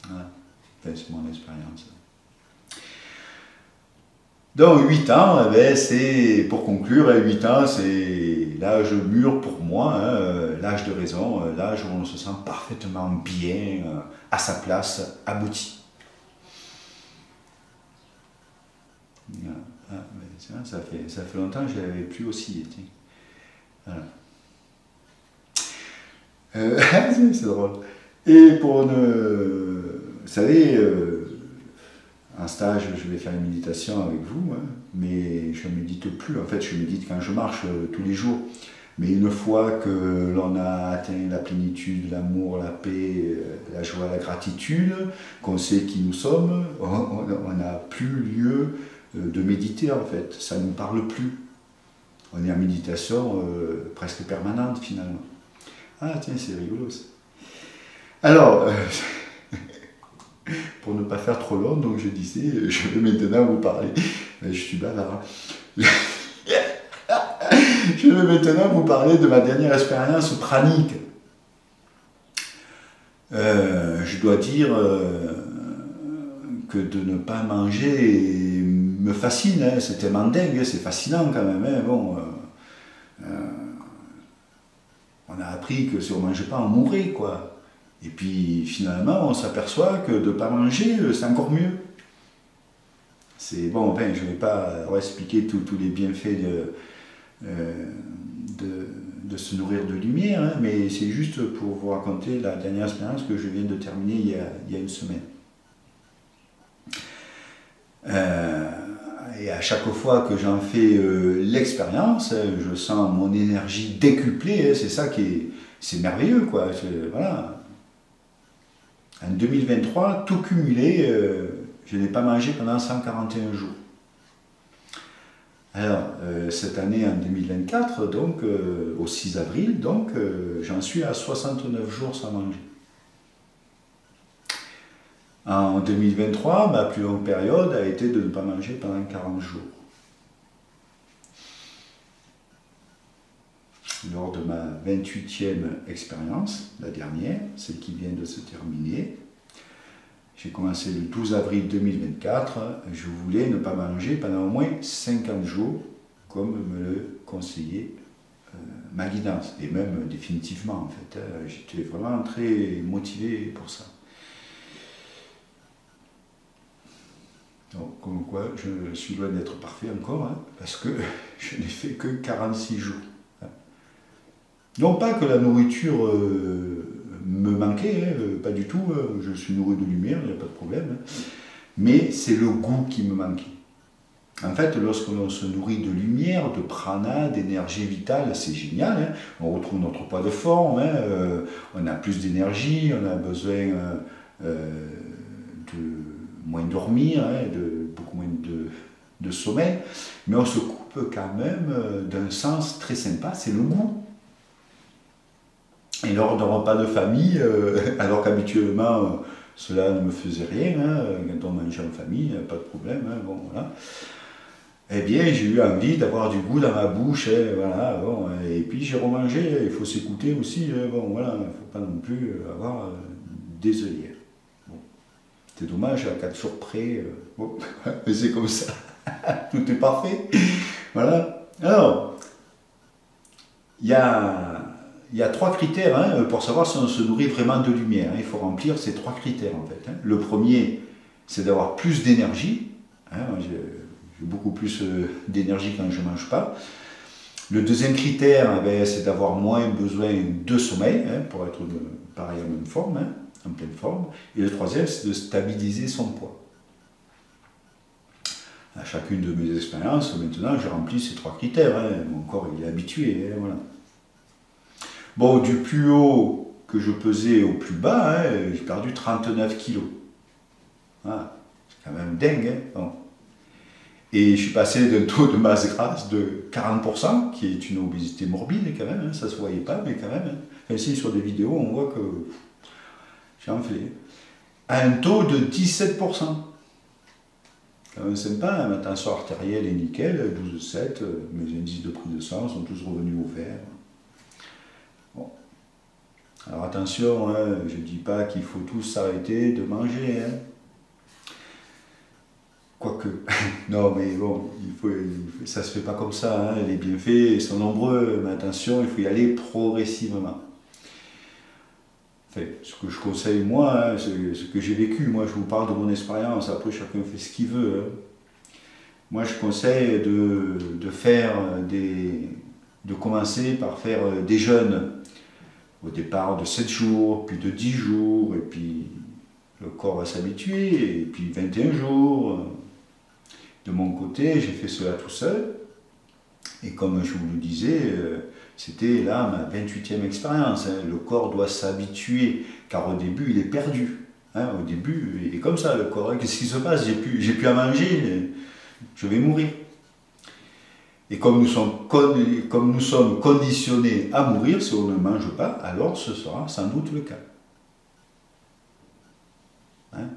Voilà, enfin, c'est mon expérience. Donc 8 ans, eh ben, c'est, pour conclure, 8 ans, c'est l'âge mûr pour moi, hein, l'âge de raison, l'âge où on se sent parfaitement bien, à sa place, abouti. Voilà. Ah, ben, ça fait longtemps que je n'avais plus aussi été. Voilà. C'est drôle. Et pour vous savez, en stage, je vais faire une méditation avec vous, hein, mais je ne médite plus. En fait, je médite quand je marche tous les jours. Mais une fois que l'on a atteint la plénitude, l'amour, la paix, la joie, la gratitude, qu'on sait qui nous sommes, on n'a plus lieu de méditer en fait. Ça ne nous parle plus. On est en méditation presque permanente finalement. Ah tiens, c'est rigolo ça. Alors, pour ne pas faire faire trop long, donc je disais, je vais maintenant vous parler. Mais je suis bavard. Hein. Je vais maintenant vous parler de ma dernière expérience pranique. Je dois dire que de ne pas manger me fascine, hein. C'est tellement dingue, c'est fascinant quand même. Hein. Bon, on a appris que si on ne mangeait pas, on mourrait, quoi. Et puis finalement, on s'aperçoit que de ne pas manger, c'est encore mieux. C'est bon, enfin, je ne vais pas expliquer tous les bienfaits de se nourrir de lumière, hein, mais c'est juste pour vous raconter la dernière expérience que je viens de terminer il y a une semaine. Et à chaque fois que j'en fais l'expérience, je sens mon énergie décuplée, hein, c'est ça c'est merveilleux, quoi. Voilà. En 2023, tout cumulé, je n'ai pas mangé pendant 141 jours. Alors, cette année, en 2024, donc, au 6 avril, donc, j'en suis à 69 jours sans manger. En 2023, ma plus longue période a été de ne pas manger pendant 40 jours. Lors de ma 28e expérience, la dernière, celle qui vient de se terminer, j'ai commencé le 12 avril 2024, je voulais ne pas manger pendant au moins 50 jours, comme me le conseillait ma guidance, et même définitivement en fait. J'étais vraiment très motivé pour ça. Donc, comme quoi, je suis loin d'être parfait encore, hein, parce que je n'ai fait que 46 jours. Non pas que la nourriture me manquait, hein, pas du tout, je suis nourri de lumière, il n'y a pas de problème, hein, mais c'est le goût qui me manquait. En fait, lorsque l'on se nourrit de lumière, de prana, d'énergie vitale, c'est génial, hein, on retrouve notre poids de forme, hein, on a plus d'énergie, on a besoin de moins dormir, hein, beaucoup moins de sommeil, mais on se coupe quand même d'un sens très sympa, c'est le goût. Et lors d'un repas de famille, alors qu'habituellement cela ne me faisait rien, hein, quand on mangeait en famille, pas de problème, hein, bon, voilà. Eh bien, j'ai eu envie d'avoir du goût dans ma bouche, hein, voilà, bon, et puis j'ai remangé, il faut s'écouter aussi, bon, voilà, il ne faut pas non plus avoir des œillères. Bon. C'est dommage, à 4 jours près, bon, mais c'est comme ça, tout est parfait, voilà. Alors, il y a 3 critères hein, pour savoir si on se nourrit vraiment de lumière. Hein. Il faut remplir ces 3 critères en fait. Hein. Le premier, c'est d'avoir plus d'énergie. Hein. J'ai beaucoup plus d'énergie quand je ne mange pas. Le deuxième critère, eh bien, c'est d'avoir moins besoin de sommeil hein, pour être pareil en même forme, hein, en pleine forme. Et le troisième, c'est de stabiliser son poids. À chacune de mes expériences, maintenant, je remplis ces 3 critères. Hein. Mon corps il est habitué. Hein, voilà. Bon, du plus haut que je pesais au plus bas, hein, j'ai perdu 39 kilos. Ah, c'est quand même dingue. Hein, bon. Et je suis passé d'un taux de masse grasse de 40%, qui est une obésité morbide quand même, hein, ça ne se voyait pas, mais quand même. Hein. Enfin, ici, sur des vidéos, on voit que j'ai enflé. À un taux de 17%. Quand même sympa, hein, ma tension artérielle est nickel, 12,7, mes indices de prise de sang sont tous revenus au vert. Bon. Alors attention, hein, je ne dis pas qu'il faut tous s'arrêter de manger. Hein. Quoique, non mais bon, ça ne se fait pas comme ça, hein. Les bienfaits sont nombreux, mais attention, il faut y aller progressivement. Enfin, ce que je conseille moi, hein, ce que j'ai vécu, moi je vous parle de mon expérience, après chacun fait ce qu'il veut. Hein. Moi je conseille de commencer par faire des jeûnes, au départ de 7 jours, puis de 10 jours, et puis le corps va s'habituer, et puis 21 jours. De mon côté, j'ai fait cela tout seul, et comme je vous le disais, c'était là ma 28e expérience. Hein. Le corps doit s'habituer, car au début il est perdu. Hein. Au début, il est comme ça le corps. Hein. Qu'est-ce qui se passe? J'ai plus à manger, je vais mourir. Et comme nous sommes conditionnés à mourir, si on ne mange pas, alors ce sera sans doute le cas. Hein?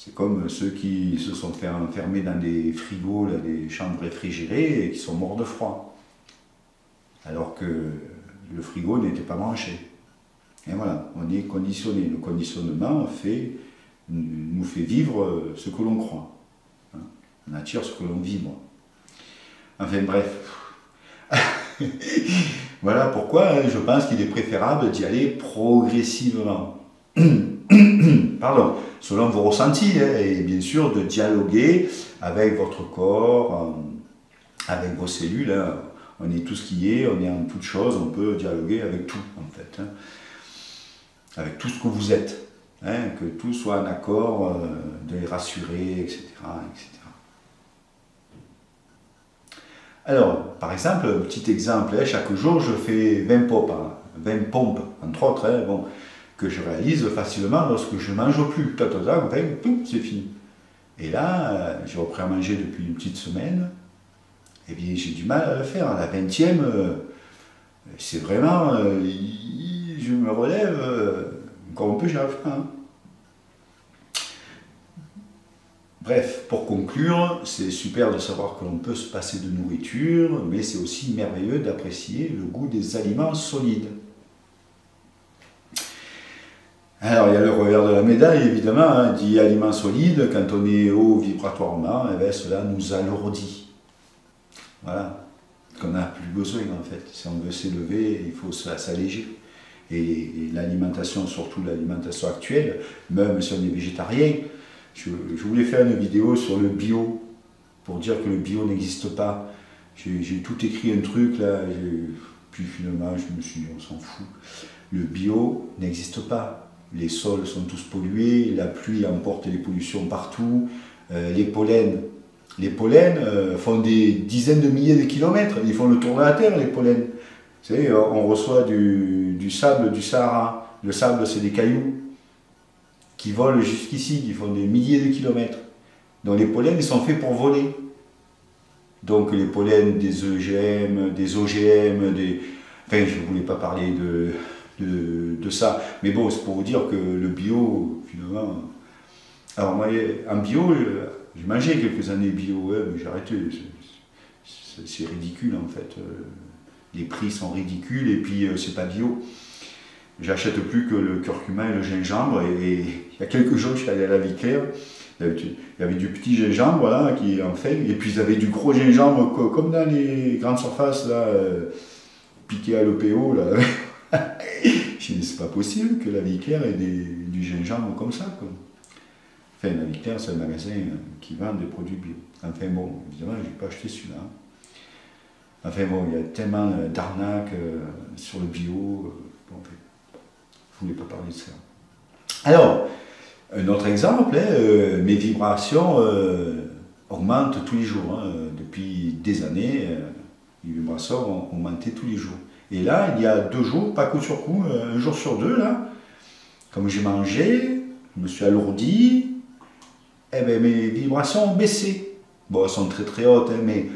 C'est comme ceux qui se sont fait enfermer dans des frigos, là, des chambres réfrigérées et qui sont morts de froid. Alors que le frigo n'était pas branché. Et voilà, on est conditionné. Le conditionnement nous fait vivre ce que l'on croit. On attire ce que l'on vibre. Enfin bref. Voilà pourquoi je pense qu'il est préférable d'y aller progressivement. Pardon, selon vos ressentis, hein, et bien sûr de dialoguer avec votre corps, avec vos cellules. Hein. On est tout ce qui est, on est en toute chose, on peut dialoguer avec tout en fait. Hein. Avec tout ce que vous êtes. Hein, que tout soit en accord, de les rassurer, etc., etc. Alors, par exemple, un petit exemple, hein, chaque jour je fais 20 pompes, hein, 20 pompes, entre autres, hein, bon, que je réalise facilement lorsque je ne mange plus. C'est fini. Et là, j'ai repris à manger depuis une petite semaine, et bien j'ai du mal à le faire. À la 20e, c'est vraiment, je me relève, encore un peu, j'y arrive pas. Hein. Bref, pour conclure, c'est super de savoir que l'on peut se passer de nourriture, mais c'est aussi merveilleux d'apprécier le goût des aliments solides. Alors, il y a le revers de la médaille, évidemment, hein, dit aliments solides, quand on est haut vibratoirement, eh bien, cela nous alourdit. Voilà, qu'on n'a plus besoin en fait. Si on veut s'élever, il faut s'alléger. Et l'alimentation, surtout l'alimentation actuelle, même si on est végétarien, je voulais faire une vidéo sur le bio, pour dire que le bio n'existe pas. J'ai tout écrit un truc là, puis finalement je me suis dit on s'en fout. Le bio n'existe pas. Les sols sont tous pollués, la pluie emporte les pollutions partout, les pollens font des dizaines de milliers de kilomètres, ils font le tour de la Terre les pollens. Vous savez, on reçoit du sable du Sahara, le sable c'est des cailloux, qui volent jusqu'ici, qui font des milliers de kilomètres. Donc les pollens, ils sont faits pour voler. Donc les pollens des EGM, des OGM, enfin je ne voulais pas parler de ça, mais bon, c'est pour vous dire que le bio, finalement... Alors moi, en bio, j'ai mangé quelques années bio, ouais, mais j'ai arrêté, c'est ridicule en fait. Les prix sont ridicules et puis c'est pas bio. J'achète plus que le curcuma et le gingembre. Et il y a quelques jours, je suis allé à la vie claire. Il y avait du petit gingembre là, qui en fait, et puis ils avaient du gros gingembre comme dans les grandes surfaces là, piqué à l'EPO là. Je me dis c'est pas possible que la vie claire ait du gingembre comme ça quoi. Enfin, la vie claire c'est un magasin qui vend des produits bio. Enfin bon, évidemment, je n'ai pas acheté celui-là. Enfin bon, il y a tellement d'arnaques sur le bio. Bon, je ne voulais pas parler de ça. Alors, un autre exemple, hein, mes vibrations augmentent tous les jours. Hein, depuis des années, les vibrations ont augmenté tous les jours. Et là, il y a 2 jours, pas coup sur coup, un jour sur 2, là, comme j'ai mangé, je me suis alourdi, eh ben, mes vibrations ont baissé. Bon, elles sont très très hautes, hein, mais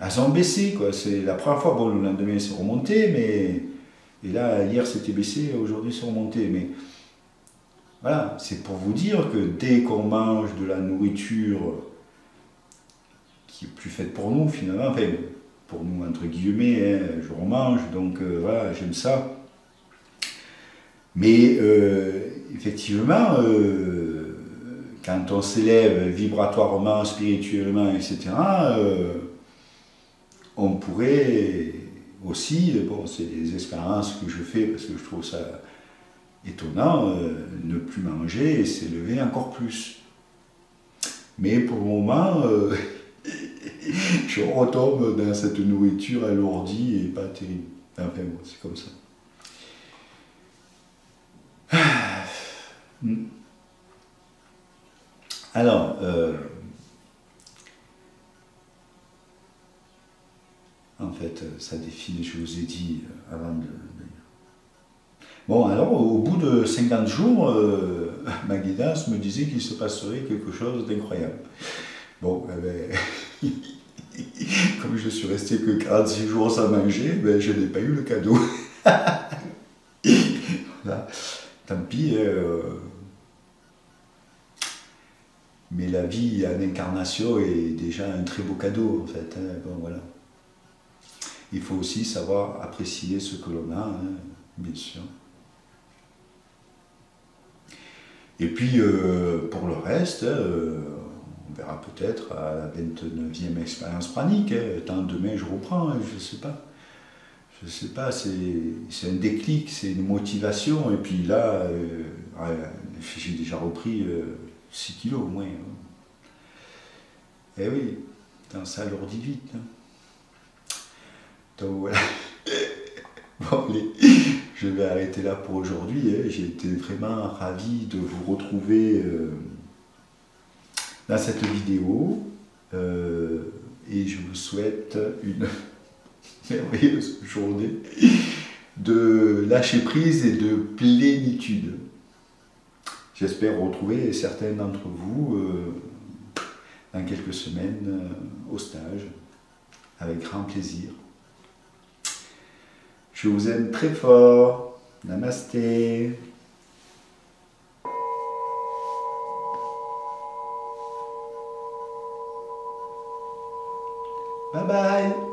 elles ont baissé. C'est la première fois, bon, le lendemain c'est remonté, mais... Et là, hier c'était baissé, aujourd'hui c'est remonté. Mais voilà, c'est pour vous dire que dès qu'on mange de la nourriture qui est plus faite pour nous finalement, enfin pour nous entre guillemets, hein, je remange, donc voilà, j'aime ça. Mais effectivement, quand on s'élève vibratoirement, spirituellement, etc., on pourrait aussi, bon, c'est des expériences que je fais parce que je trouve ça étonnant, ne plus manger et s'élever encore plus. Mais pour le moment, je retombe dans cette nourriture alourdie et pas terrible. Enfin bon, c'est comme ça. Alors, en fait, ça défile, je vous ai dit avant de... Bon, alors, au bout de 50 jours, ma guidance me disait qu'il se passerait quelque chose d'incroyable. Bon, eh ben, comme je suis resté que 46 jours sans manger, ben, je n'ai pas eu le cadeau. Voilà. Tant pis. Mais la vie à l'incarnation est déjà un très beau cadeau, en fait. Hein. Bon, voilà. Il faut aussi savoir apprécier ce que l'on a, hein, bien sûr. Et puis, pour le reste, on verra peut-être à la 29e expérience pranique. Hein. Tant demain, je reprends, hein, je ne sais pas. Je ne sais pas, c'est un déclic, c'est une motivation. Et puis là, ouais, j'ai déjà repris 6 kilos au moins. Hein. Eh oui, ça alourdit vite. Hein. Donc voilà. Bon, allez, je vais arrêter là pour aujourd'hui. Hein. J'ai été vraiment ravi de vous retrouver dans cette vidéo. Et je vous souhaite une merveilleuse journée de lâcher prise et de plénitude. J'espère retrouver certains d'entre vous dans quelques semaines au stage, avec grand plaisir. Je vous aime très fort. Namasté. Bye bye.